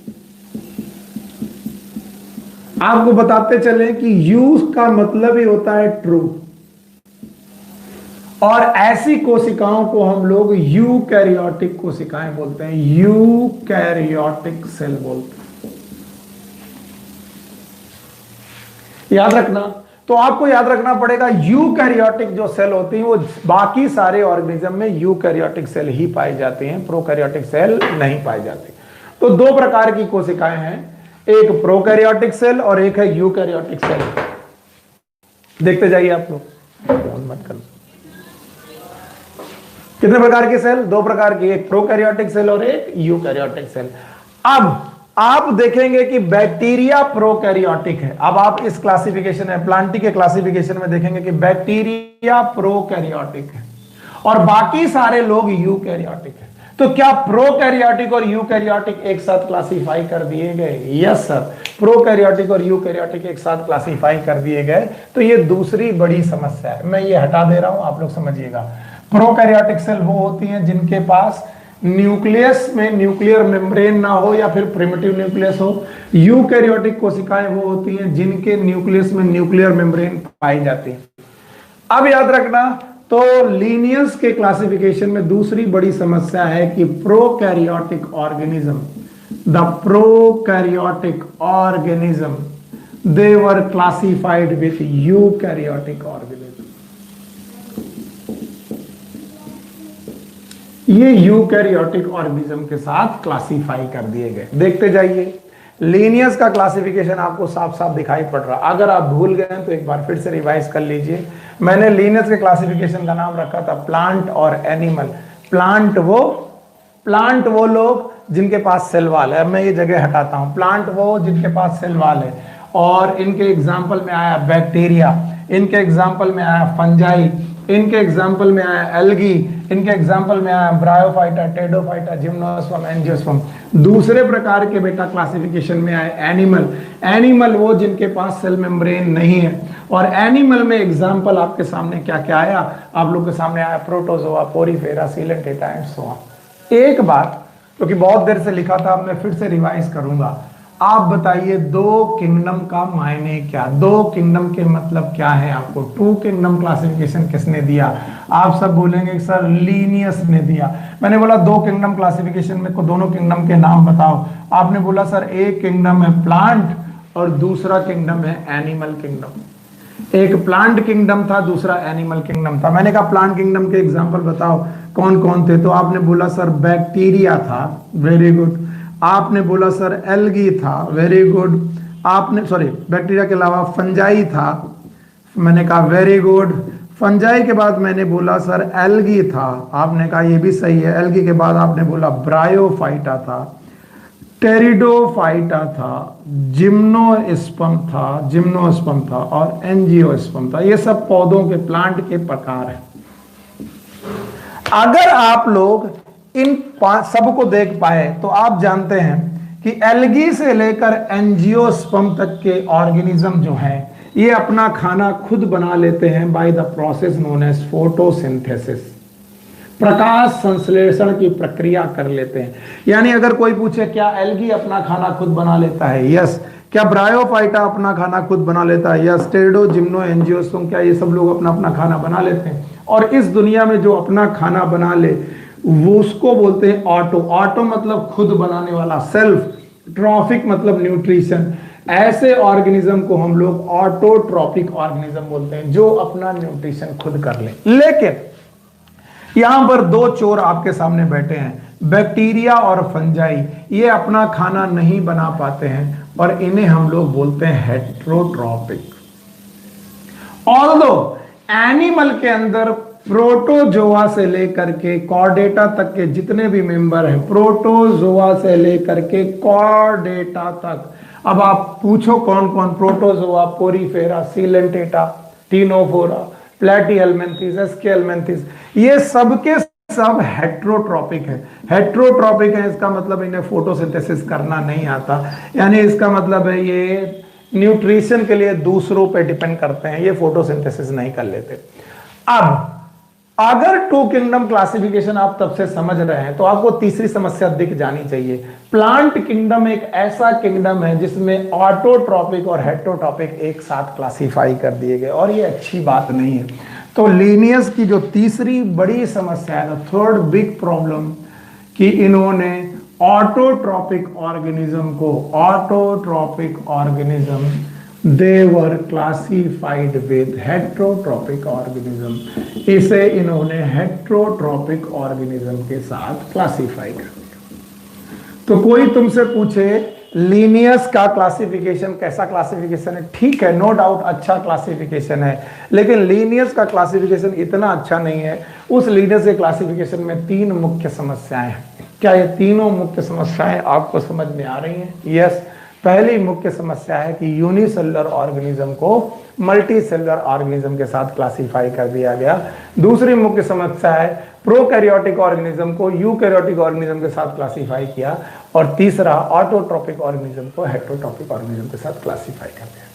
आपको बताते चले कि यू का मतलब ही होता है ट्रू, और ऐसी कोशिकाओं को हम लोग यूकैरियोटिक कोशिकाएं बोलते हैं, यूकैरियोटिक सेल बोलते हैं। याद रखना, तो आपको याद रखना पड़ेगा यूकैरियोटिक जो सेल होती हैं वो बाकी सारे ऑर्गेनिज्म में यूकैरियोटिक सेल ही पाई जाती हैं, प्रोकैरियोटिक सेल नहीं पाई जाती। तो दो प्रकार की कोशिकाएं हैं, एक प्रोकैरियोटिक सेल और एक है यूकैरियोटिक सेल। देखते जाइए आप लोग, मत करो। कितने प्रकार की सेल? दो प्रकार की, एक प्रोकैरियोटिक सेल और एक यूकैरियोटिक सेल। अब आप देखेंगे कि बैक्टीरिया प्रोकैरियोटिक है। अब आप इस क्लासिफिकेशन में, प्लांटी के क्लासिफिकेशन में देखेंगे कि बैक्टीरिया प्रोकैरियोटिक है और बाकी सारे लोग यूकैरियोटिक है। तो क्या प्रोकैरियोटिक और यूकैरियोटिक एक साथ क्लासिफाई कर दिए गए? यस सर, प्रोकैरियोटिक और यूकैरियोटिक एक साथ क्लासिफाई कर दिए गए। तो ये दूसरी बड़ी समस्या है, मैं ये हटा दे रहा हूं, आप लोग समझिएगा। प्रोकैरियोटिक सेल वो होती हैं जिनके पास न्यूक्लियस में न्यूक्लियर मेम्ब्रेन ना हो या फिर प्रिमिटिव न्यूक्लियस हो। यूकैरियोटिक कोशिकाएं वो होती हैं जिनके न्यूक्लियस में न्यूक्लियर मेम्ब्रेन पाई जाती है। अब याद रखना, तो लीनियस के क्लासिफिकेशन में दूसरी बड़ी समस्या है कि prokaryotic organism, the prokaryotic organism, they were classified with eukaryotic organism. ये यूकैरियोटिक ऑर्गेनिज्म के साथ क्लासिफाई कर दिए गए। देखते जाइए, लीनियस का क्लासिफिकेशन आपको साफ साफ दिखाई पड़ रहा। अगर आप भूल गए तो एक बार फिर से रिवाइज कर लीजिए। मैंने लीनियस के क्लासिफिकेशन का नाम रखा था प्लांट और एनिमल। प्लांट वो लोग जिनके पास सेल वॉल है। अब मैं ये जगह हटाता हूं। प्लांट वो जिनके पास सेल वॉल है, और इनके एग्जाम्पल में आया बैक्टीरिया, इनके एग्जाम्पल में आया फंजाई, इनके एग्जाम्पल में आया एल्गी, इनके एग्जाम्पल में आया ब्रायोफाइटा, टेडोफाइटा, जिम्नोस्पर्म, एंजियोस्पर्म। दूसरे प्रकार के बेटा क्लासिफिकेशन में आए एनिमल। एनिमल वो जिनके पास सेल मेम्ब्रेन नहीं है, और एनिमल में एग्जाम्पल आपके सामने क्या क्या आया? आप लोग के सामने आया protozoa, porifera, coelenterata and so on. एक बात क्योंकि बहुत देर से लिखा था, अब मैं फिर से रिवाइज करूंगा। आप बताइए दो किंगडम का मायने क्या? दो किंगडम के मतलब क्या है? आपको टू किंगडम क्लासिफिकेशन किसने दिया? आप सब बोलेंगे सर लीनियस ने दिया। मैंने बोला दो किंगडम क्लासिफिकेशन में को दोनों किंगडम के नाम बताओ। आपने बोला सर एक किंगडम है प्लांट और दूसरा किंगडम है एनिमल किंगडम। एक प्लांट किंगडम था, दूसरा एनिमल किंगडम था। मैंने कहा प्लांट किंगडम के एग्जाम्पल बताओ कौन कौन थे? तो आपने बोला सर बैक्टीरिया था, वेरी गुड। आपने बोला सर एल्गी था, वेरी गुड। आपने बैक्टीरिया के अलावा फंजाई था, मैंने कहा वेरी गुड। फंजाई के बाद मैंने बोला सर एल्गी था, आपने कहा ये भी सही है। एल्गी के बाद आपने बोला ब्रायोफाइटा था। टेरिडोफाइटा था, जिम्नोस्पर्म था और एंजियोस्पर्म था। ये सब पौधों के, प्लांट के प्रकार हैं। अगर आप लोग इन सबको देख पाए तो आप जानते हैं कि एल्गी से लेकर एंजियोस्पर्म तक के ऑर्गेनिज्म जो हैं ये अपना खाना खुद बना लेते हैं by the process known as photosynthesis. प्रकाश संश्लेषण की प्रक्रिया कर लेते हैं। यानी अगर कोई पूछे क्या एल्गी अपना खाना खुद बना लेता है? यस। क्या ब्रायोफाइटा अपना खाना खुद बना लेता है? यस। टेरिडो, जिम्नो, एंजियोस्पर्म, क्या ये सब लोग अपना अपना खाना बना लेते हैं? और इस दुनिया में जो अपना खाना बना ले वो उसको बोलते हैं ऑटो। ऑटो मतलब खुद बनाने वाला, सेल्फ। ट्रॉफिक मतलब न्यूट्रिशन। ऐसे ऑर्गेनिज्म को हम लोग ऑटोट्रॉपिक ऑर्गेनिज्म बोलते हैं, जो अपना न्यूट्रिशन खुद कर ले। लेकिन यहां पर दो चोर आपके सामने बैठे हैं, बैक्टीरिया और फंजाई। ये अपना खाना नहीं बना पाते हैं और इन्हें हम लोग बोलते हैं हेट्रोट्रॉपिक। ऑल्दो एनिमल के अंदर प्रोटोजोआ से लेकर के कॉर्डेटा तक के जितने भी मेंबर हैं, प्रोटोजोआ से लेकर के कॉर्डेटा तक। अब आप पूछो कौन कौन? Protozoa, porifera, coelenterata, ctenophora, platyhelminthes, एस्केहेल्मिन्थेस, ये सबके सब हेट्रोट्रॉपिक है। हेट्रोट्रॉपिक है इसका मतलब इन्हें फोटोसिंथेसिस करना नहीं आता। यानी इसका मतलब है ये न्यूट्रिशन के लिए दूसरों पे डिपेंड करते हैं, ये फोटोसिंथेसिस नहीं कर लेते। अब अगर टू किंगडम क्लासिफिकेशन आप तब से समझ रहे हैं तो आपको तीसरी समस्या दिख जानी चाहिए। प्लांट किंगडम एक ऐसा किंगडम है जिसमें ऑटोट्रॉपिक और हेट्रोट्रॉपिक एक साथ क्लासिफाई कर दिए गए, और ये अच्छी बात नहीं है। तो लिनियस की जो तीसरी बड़ी समस्या है, थर्ड बिग प्रॉब्लम, कि इन्होंने autotrophic organism they were classified with heterotropic organism। इसे इन्होंने हेट्रोट्रॉपिक ऑर्गेनिज्म के साथ क्लासिफाई कर दिया। तो कोई तुमसे पूछे लीनियस का क्लासिफिकेशन कैसा क्लासिफिकेशन है? ठीक है, नो डाउट अच्छा क्लासिफिकेशन है, लेकिन लीनियस का क्लासिफिकेशन इतना अच्छा नहीं है। उस लीनियस के क्लासिफिकेशन में तीन मुख्य समस्याएं हैं। क्या ये तीनों मुख्य समस्याएं आपको समझ में आ रही हैं? यस। पहली मुख्य समस्या है कि यूनिसेलुलर ऑर्गेनिज्म को मल्टीसेलुलर ऑर्गेनिज्म के साथ क्लासिफाई कर दिया गया। दूसरी मुख्य समस्या है प्रोकैरियोटिक ऑर्गेनिज्म को यूकैरियोटिक ऑर्गेनिज्म के साथ क्लासिफाई किया। और तीसरा ऑटोट्रॉपिक ऑर्गेनिज्म को हेट्रोट्रॉपिक ऑर्गेनिज्म के साथ क्लासिफाई कर दिया।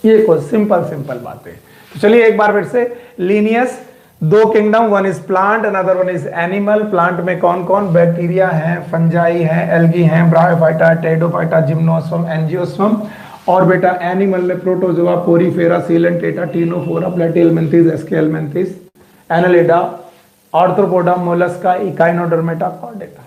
ये कुछ सिंपल बातें। तो चलिए एक बार फिर से, लीनियस दो kingdom, one is plant, another one is animal. Plant में कौन कौन? बैक्टीरिया है, फंजाई है, एल्गी है, ब्रायोफाइटा, टेरिडोफाइटा, जिम्नोस्पर्म, एंजियोस्पर्म। और बेटा एनिमल में protozoa, porifera, coelenterata, ctenophora, platyhelminthes, aschelminthes, annelida, arthropoda, mollusca, echinodermata, chordata.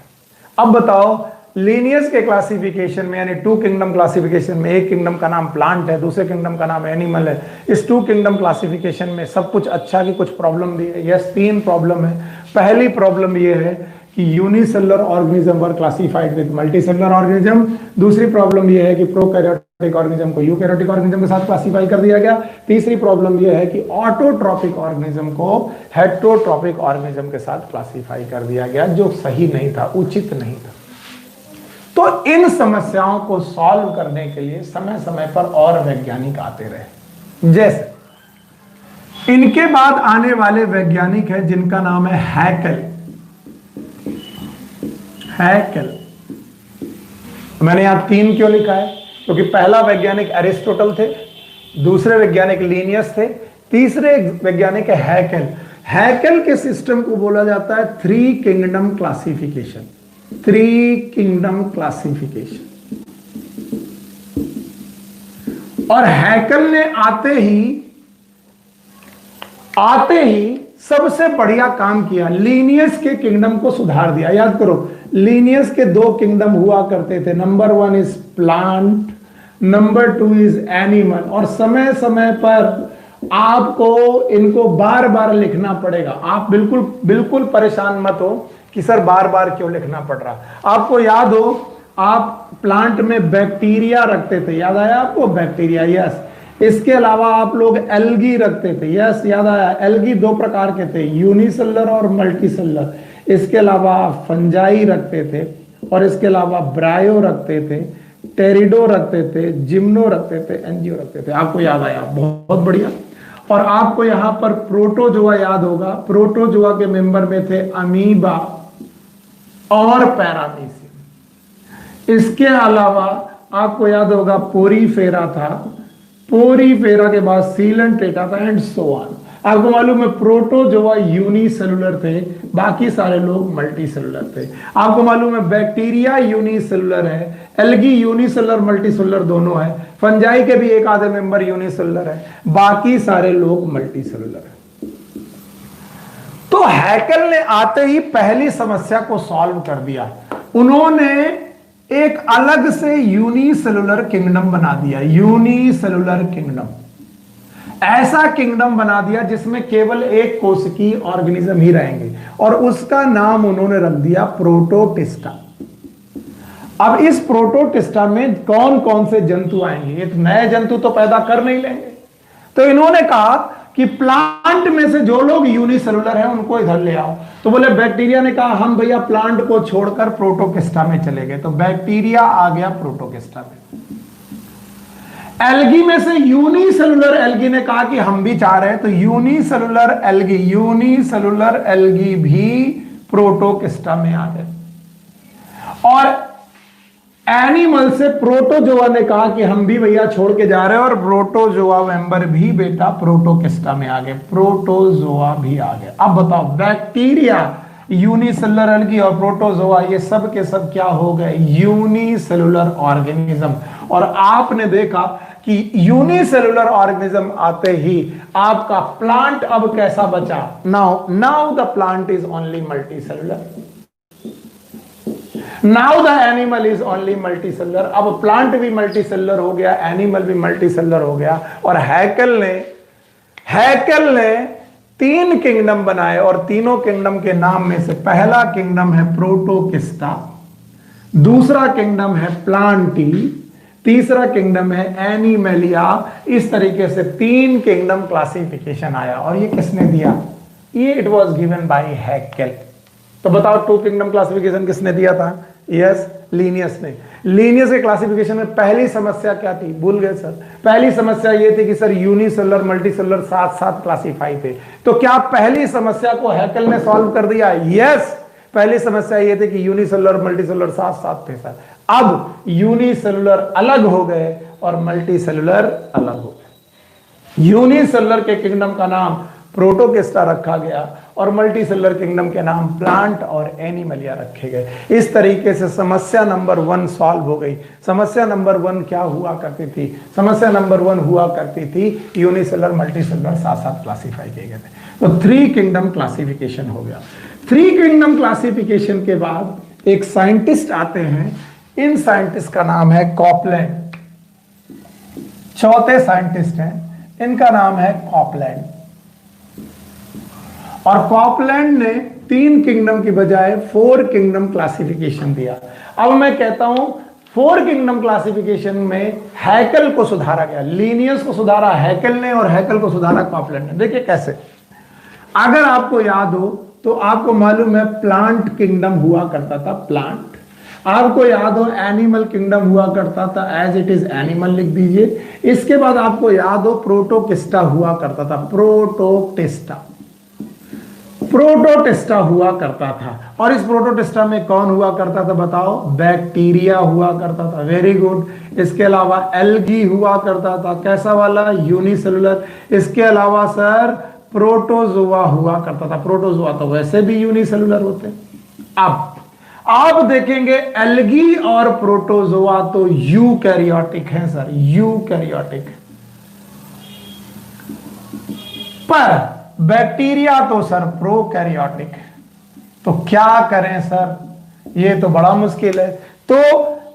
अब बताओ लीनियस के क्लासिफिकेशन में, यानी टू किंगडम क्लासिफिकेशन में, एक किंगडम का नाम प्लांट है, दूसरे किंगडम का नाम एनिमल है। इस टू किंगडम क्लासिफिकेशन में सब कुछ अच्छा की कुछ प्रॉब्लम भी है? यस, तीन प्रॉब्लम है। पहली प्रॉब्लम ये है कि unicellular organism were classified with multicellular organism. दूसरी प्रॉब्लम ये है कि प्रोकैरियोटिक ऑर्गेनिज्म को यूकैरियोटिक ऑर्गेनिज्म के साथ क्लासिफाई कर दिया गया। तीसरी प्रॉब्लम ये है कि ऑटोट्रॉपिक ऑर्गेनिज्म को हेट्रोट्रॉपिक ऑर्गेनिज्म के साथ क्लासिफाई कर दिया गया, जो सही नहीं था, उचित नहीं था। तो इन समस्याओं को सॉल्व करने के लिए समय समय पर और वैज्ञानिक आते रहे। जैसे इनके बाद आने वाले वैज्ञानिक हैं जिनका नाम है हैकेल। मैंने यहां तीन क्यों लिखा है? क्योंकि पहला वैज्ञानिक एरिस्टोटल थे, दूसरे वैज्ञानिक लीनियस थे, तीसरे वैज्ञानिक है हैकेल। हैकेल के सिस्टम को बोला जाता है three kingdom classification. Three kingdom classification. और हैकेल ने आते ही सबसे बढ़िया काम किया, लीनियस के किंगडम को सुधार दिया। याद करो, लीनियस के दो किंगडम हुआ करते थे, number one is plant, number two is animal. और समय समय पर आपको इनको बार बार लिखना पड़ेगा। आप बिल्कुल परेशान मत हो कि सर बार बार क्यों लिखना पड़ रहा। आपको याद हो, आप प्लांट में बैक्टीरिया रखते थे, याद आया आपको? Bacteria, yes. इसके अलावा आप लोग एल्गी रखते थे, यस, याद आया? एल्गी दो प्रकार के थे, यूनिसेलुलर और मल्टीसेलुलर। इसके अलावा आप फंजाई रखते थे, और इसके अलावा ब्रायो रखते थे, टेरिडो रखते थे, जिम्नो रखते थे, एंजियो रखते थे। आपको याद आया, बहुत बढ़िया। और आपको यहां पर प्रोटोजोआ याद होगा, प्रोटोजोआ के मेंबर में थे अमीबा और पैरामीशियम। इसके अलावा आपको याद होगा पोरीफेरा था, पोरीफेरा के बाद सीलेंट्रेटा था एंड सो ऑन। आपको मालूम है प्रोटोजोआ यूनिसेलुलर थे, बाकी सारे लोग मल्टीसेलुलर थे। आपको मालूम है बैक्टीरिया यूनिसेलुलर है, एल्गी यूनिसेलुलर मल्टीसेलुलर दोनों है, फंजाई के भी एक आधे मेंबर यूनिसेलुलर है, बाकी सारे लोग मल्टीसेलुलर है। तो हैकल ने आते ही पहली समस्या को सॉल्व कर दिया। उन्होंने एक अलग से यूनिसेलुलर किंगडम बना दिया, यूनिसेलुलर किंगडम। ऐसा किंगडम बना दिया जिसमें केवल एक कोशिकीय ऑर्गेनिज्म ही रहेंगे और उसका नाम उन्होंने रख दिया प्रोटोटिस्टा। अब इस प्रोटोटिस्टा में कौन कौन से जंतु आएंगे, एक नए जंतु तो पैदा कर नहीं लेंगे। तो इन्होंने कहा कि प्लांट में से जो लोग यूनिसेलुलर हैं उनको इधर ले आओ। तो बोले बैक्टीरिया ने कहा हम भैया प्लांट को छोड़कर प्रोटोकिस्टा में चले गए, तो बैक्टीरिया आ गया प्रोटोकिस्टा में। एल्गी में से यूनिसेलुलर एल्गी ने कहा कि हम भी चाह रहे हैं, तो यूनिसेलुलर एल्गी भी प्रोटोकिस्टा में आ गए। और एनिमल से प्रोटोजोआ ने कहा कि हम भी भैया छोड़ के जा रहे हैं, और प्रोटोजोआ मेंबर भी बेटा प्रोटोकिस्टा में आ गए, प्रोटोजोआ भी आ गए। अब बताओ बैक्टीरिया, यूनिसेलुलर एल्गी और प्रोटोजोआ ये सब के सब क्या हो गए, यूनिसेलुलर ऑर्गेनिज्म। और आपने देखा कि यूनिसेलुलर ऑर्गेनिज्म आते ही आपका प्लांट अब कैसा बचा, now the plant is only multicellular, now the animal is only multicellular. अब प्लांट भी मल्टीसेलुलर हो गया, एनिमल भी मल्टीसेलुलर हो गया। और हैकल ने 3 किंगडम बनाए, और तीनों किंगडम के नाम में से पहला किंगडम है प्रोटोकिस्टा, दूसरा किंगडम है प्लांटी, तीसरा किंगडम है एनिमेलिया। इस तरीके से 3 किंगडम क्लासिफिकेशन आया। और ये किसने दिया, ये it was given by Hückel. तो बताओ 2 किंगडम क्लासिफिकेशन किसने दिया था, यस लीनियस ने। लीनियस के क्लासिफिकेशन में पहली समस्या क्या थी, भूल गए सर। पहली समस्या ये थी कि सर यूनिसेलुलर मल्टीसेलुलर साथ साथ क्लासिफाई थे। तो क्या पहली समस्या को हैकेल ने सॉल्व कर दिया, यस। पहली समस्या ये थी कि यूनिसेलुलर मल्टीसेलुलर साथ साथ थे सर। अब यूनिसेलुलर अलग हो गए और मल्टीसेलुलर अलग हो गए। यूनिसेलुलर के किंगडम का नाम प्रोटोकिस्टा रखा गया और मल्टीसेलुलर किंगडम के नाम प्लांट और एनिमलिया रखे गए। इस तरीके से समस्या नंबर 1 सॉल्व हो गई। समस्या नंबर 1 क्या हुआ करती थी, समस्या नंबर 1 हुआ करती थी यूनिसेलुलर मल्टीसेलुलर साथ साथ क्लासिफाई किए गए थे। तो 3 किंगडम क्लासिफिकेशन हो गया। 3 किंगडम क्लासिफिकेशन के बाद एक साइंटिस्ट आते हैं, इन साइंटिस्ट का नाम है कॉपलैंड। चौथे साइंटिस्ट हैं, इनका नाम है कॉपलैंड। और कॉपलैंड ने 3 किंगडम की बजाय 4 किंगडम क्लासिफिकेशन दिया। अब मैं कहता हूं 4 किंगडम क्लासिफिकेशन में हैकेल को सुधारा गया, लीनियस को सुधारा हैकेल ने और हैकेल को सुधारा कॉपलैंड ने। देखिए कैसे, अगर आपको याद हो तो आपको मालूम है प्लांट किंगडम हुआ करता था, प्लांट। आपको याद हो एनिमल किंगडम हुआ करता था, एज इट इज एनिमल लिख दीजिए। इसके बाद आपको याद हो प्रोटोकिस्टा हुआ करता था, प्रोटोटिस्टा हुआ करता था। और इस प्रोटोटिस्टा में कौन हुआ करता था बताओ, बैक्टीरिया हुआ करता था, वेरी गुड। इसके अलावा एल्गी हुआ करता था, कैसा वाला, यूनिसेलुलर। इसके अलावा सर प्रोटोजोआ हुआ करता था, प्रोटोजोआ तो वैसे भी यूनिसेलुलर होते। अब आप देखेंगे एल्गी और प्रोटोजोआ तो यूकैरियोटिक हैं सर, यूकैरियोटिक। पर बैक्टीरिया तो सर प्रोकैरियोटिक। तो क्या करें सर, ये तो बड़ा मुश्किल है। तो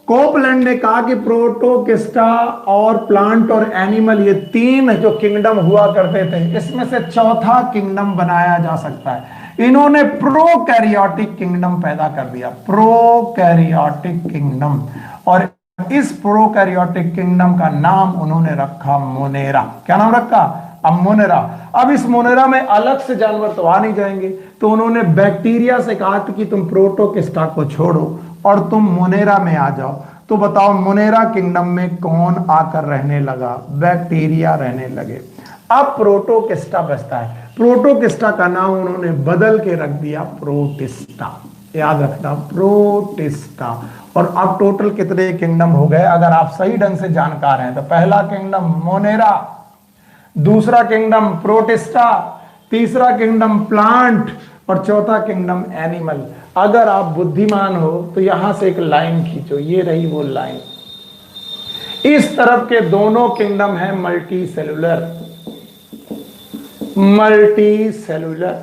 कॉपलैंड ने कहा कि प्रोटोकिस्टा और प्लांट और एनिमल ये 3 जो किंगडम हुआ करते थे, इसमें से चौथा किंगडम बनाया जा सकता है। इन्होंने प्रोकैरियोटिक किंगडम पैदा कर दिया, प्रोकैरियोटिक किंगडम। और इस प्रोकैरियोटिक किंगडम का नाम उन्होंने रखा मोनेरा। क्या नाम रखा, अब मोनेरा। अब इस मोनेरा में अलग से जानवर तो आ नहीं जाएंगे, तो उन्होंने बैक्टीरिया से कहा कि तुम प्रोटोकिस्टा को छोड़ो और तुम मोनेरा में आ जाओ, तो बताओ मोनेरा किंगडम में कौन आकर रहने लगा? बैक्टीरिया रहने लगे। अब प्रोटोकिस्टा बचता है। प्रोटोकिस्टा का नाम उन्होंने बदल के रख दिया प्रोटिस्टा। याद रखना, प्रोटिस्टा। और अब टोटल कितने किंगडम हो गए अगर आप सही ढंग से जानकार हैं? तो पहला किंगडम मोनेरा, दूसरा किंगडम प्रोटिस्टा, तीसरा किंगडम प्लांट और चौथा किंगडम एनिमल। अगर आप बुद्धिमान हो तो यहां से एक लाइन खींचो, ये रही वो लाइन। इस तरफ के दोनों किंगडम है मल्टी सेलुलर, मल्टी सेलुलर,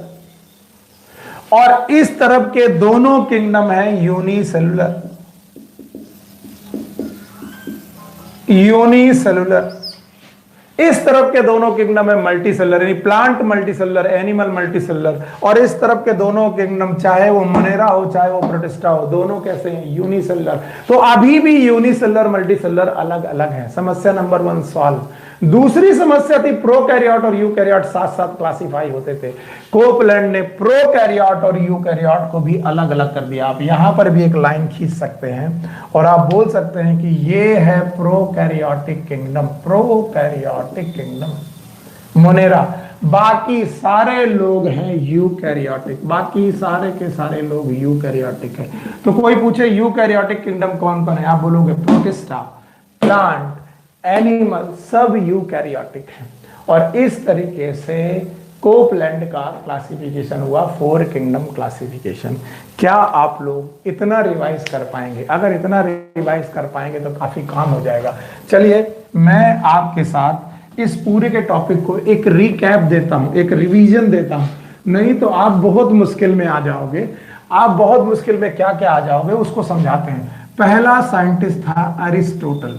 और इस तरफ के दोनों किंगडम है यूनिसेलुलर, यूनिसेलुलर। इस तरफ के दोनों किंगडम है मल्टी सेलुलर, यानी plant multi cellular, animal multi cellular. और इस तरफ के दोनों किंगडम, चाहे वो मोनेरा हो चाहे वो प्रोटिस्टा हो, दोनों कैसे हैं? यूनिसेलुलर। तो अभी भी यूनिसेलुलर मल्टी सेलुलर अलग अलग है। समस्या नंबर 1 सॉल्व। दूसरी समस्या थी प्रोकैरियोट और यूकैरियोट साथ साथ क्लासिफाई होते थे। कोपलैंड ने प्रोकैरियोट और यूकैरियोट को भी अलग अलग कर दिया। आप यहां पर भी एक लाइन खींच सकते हैं और आप बोल सकते हैं कि ये है prokaryotic kingdom, prokaryotic kingdom Monera. बाकी सारे लोग हैं यूकैरियोटिक, बाकी सारे के सारे लोग यूकैरियोटिक हैं। तो कोई पूछे यूकैरियोटिक किंगडम कौन कौन है, आप बोलोगे प्रोटिस्टा, प्लांट, एनिमल, सब यूकैरियोटिक हैं। और इस तरीके से कोपलैंड का क्लासिफिकेशन हुआ 4 किंगडम क्लासिफिकेशन। क्या आप लोग इतना रिवाइज कर पाएंगे? अगर इतना रिवाइज कर पाएंगे तो काफी काम हो जाएगा। चलिए मैं आपके साथ इस पूरे के टॉपिक को एक रिकैप देता हूं, एक रिवीजन देता हूं, नहीं तो आप बहुत मुश्किल में आ जाओगे। आप बहुत मुश्किल में क्या क्या आ जाओगे उसको समझाते हैं। पहला साइंटिस्ट था अरिस्टोटल,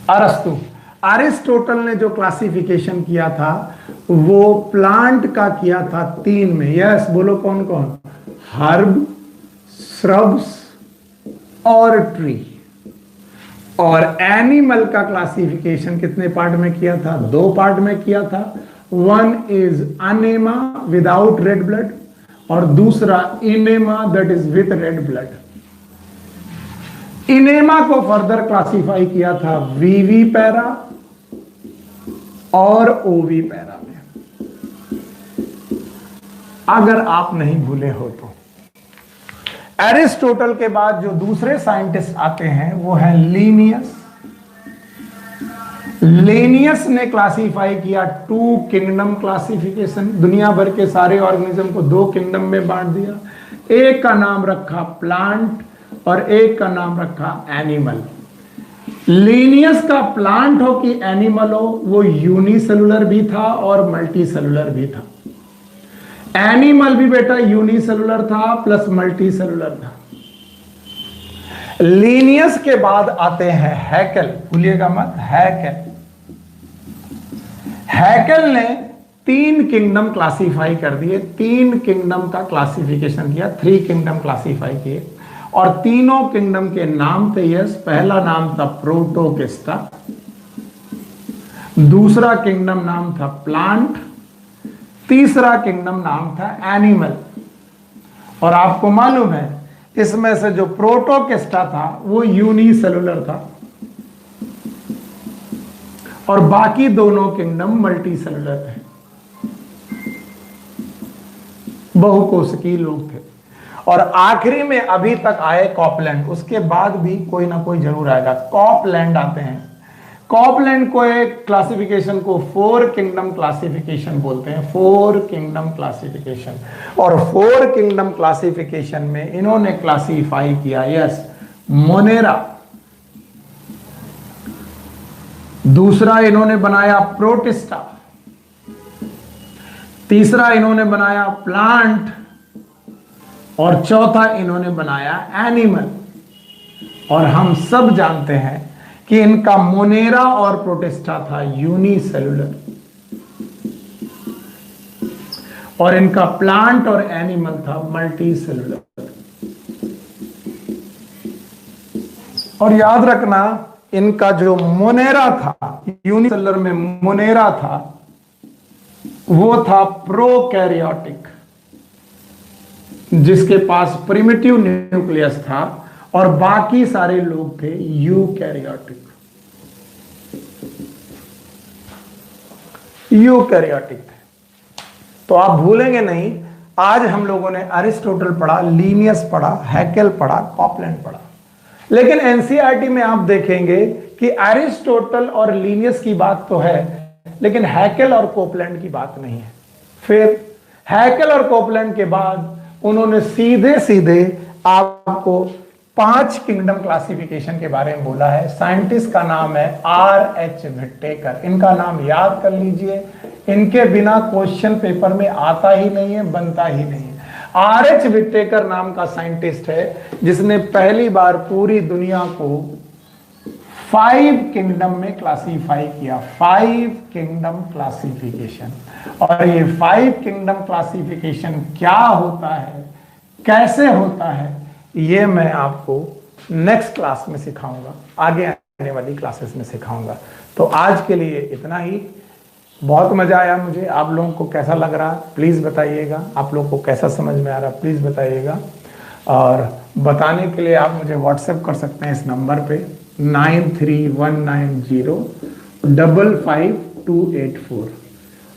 अरस्तु। अरिस्टोटल ने जो क्लासिफिकेशन किया था वो प्लांट का किया था 3 में। यस बोलो कौन कौन? हर्ब, श्रब्स और ट्री। और एनिमल का क्लासिफिकेशन कितने पार्ट में किया था? 2 पार्ट में किया था। 1 is Anema without red blood और दूसरा enema that is with red blood. Enema को फर्दर क्लासिफाई किया था वीवी पैरा और ओवी पैरा में, अगर आप नहीं भूले हो तो। एरिस्टोटल के बाद जो दूसरे साइंटिस्ट आते हैं वो है लीनियस। लेनियस ने क्लासिफाई किया 2 किंगडम क्लासिफिकेशन। दुनिया भर के सारे ऑर्गेनिज्म को 2 किंगडम में बांट दिया। एक का नाम रखा प्लांट और एक का नाम रखा एनिमल। लीनियस का प्लांट हो कि एनिमल हो वो यूनिसेलुलर भी था और मल्टी सेलुलर भी था। एनिमल भी बेटा यूनिसेलुलर था प्लस मल्टी सेलुलर था। लीनियस के बाद आते हैं हैकेल, भूलिएगा मत, हैकेल। हैकेल ने 3 किंगडम क्लासिफाई कर दिए, 3 किंगडम का क्लासिफिकेशन किया, 3 किंगडम क्लासिफाई किए और तीनों किंगडम के नाम थे। यस, पहला नाम था प्रोटोकिस्टा, दूसरा किंगडम नाम था प्लांट, तीसरा किंगडम नाम था एनिमल। और आपको मालूम है इसमें से जो प्रोटोकिस्टा था वो यूनिसेलुलर था और बाकी दोनों किंगडम मल्टी सेलुलर थे, बहुकोशिकीय लोग थे। और आखिरी में अभी तक आए कॉपलैंड, उसके बाद भी कोई ना कोई जरूर आएगा। कॉपलैंड आते हैं। कॉपलैंड को एक क्लासिफिकेशन को 4 किंगडम क्लासिफिकेशन बोलते हैं, 4 किंगडम क्लासिफिकेशन। और 4 किंगडम क्लासिफिकेशन में इन्होंने क्लासिफाई किया, यस, मोनेरा, दूसरा इन्होंने बनाया प्रोटिस्टा, तीसरा इन्होंने बनाया प्लांट और चौथा इन्होंने बनाया एनिमल। और हम सब जानते हैं कि इनका मोनेरा और प्रोटिस्टा था यूनिसेलुलर और इनका प्लांट और एनिमल था मल्टी सेलुलर। और याद रखना इनका जो मोनेरा था, यूनिसेलुलर में मोनेरा था, वो था प्रोकैरियोटिक। जिसके पास प्रिमिटिव न्यूक्लियस था और बाकी सारे लोग थे यूकैरियोटिक। यूकैरियोटिक थे। तो आप भूलेंगे नहीं, आज हम लोगों ने अरिस्टोटल पढ़ा, लीनियस पढ़ा, हैकेल पढ़ा, कॉपलैंड पढ़ा, लेकिन एनसीईआरटी में आप देखेंगे कि अरिस्टोटल और लीनियस की बात तो है, लेकिन हैकेल और कोपलैंड की बात नहीं है। फिर हैकेल और कोपलैंड के बाद उन्होंने सीधे सीधे आपको 5 किंगडम क्लासिफिकेशन के बारे में बोला है। साइंटिस्ट का नाम है R.H. विट्टेकर। इनका नाम याद कर लीजिए, इनके बिना क्वेश्चन पेपर में आता ही नहीं है, बनता ही नहीं है। R.H. विट्टेकर नाम का साइंटिस्ट है जिसने पहली बार पूरी दुनिया को 5 किंगडम में क्लासीफाई किया। 5 किंगडम क्लासिफिकेशन। और ये 5 किंगडम क्लासिफिकेशन क्या होता है, कैसे होता है, ये मैं आपको नेक्स्ट क्लास में सिखाऊंगा, आगे आने वाली क्लासेस में सिखाऊंगा। तो आज के लिए इतना ही। बहुत मजा आया मुझे। आप लोगों को कैसा लग रहा प्लीज बताइएगा, आप लोगों को कैसा समझ में आ रहा प्लीज बताइएगा। और बताने के लिए आप मुझे व्हाट्सएप कर सकते हैं इस नंबर पे 9319055284।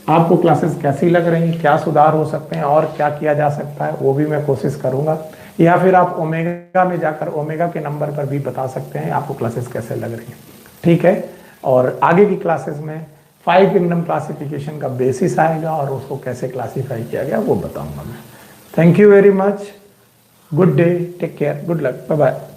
आपको क्लासेस कैसी लग रही हैं, क्या सुधार हो सकते हैं और क्या किया जा सकता है, वो भी मैं कोशिश करूंगा। या फिर आप ओमेगा में जाकर ओमेगा के नंबर पर भी बता सकते हैं आपको क्लासेस कैसे लग रही हैं। ठीक है। और आगे की क्लासेस में 5 किंगडम क्लासिफिकेशन का बेसिस आएगा और उसको कैसे क्लासीफाई किया गया वो बताऊंगा मैं। Thank you very much. Good day, take care, good luck, bye bye.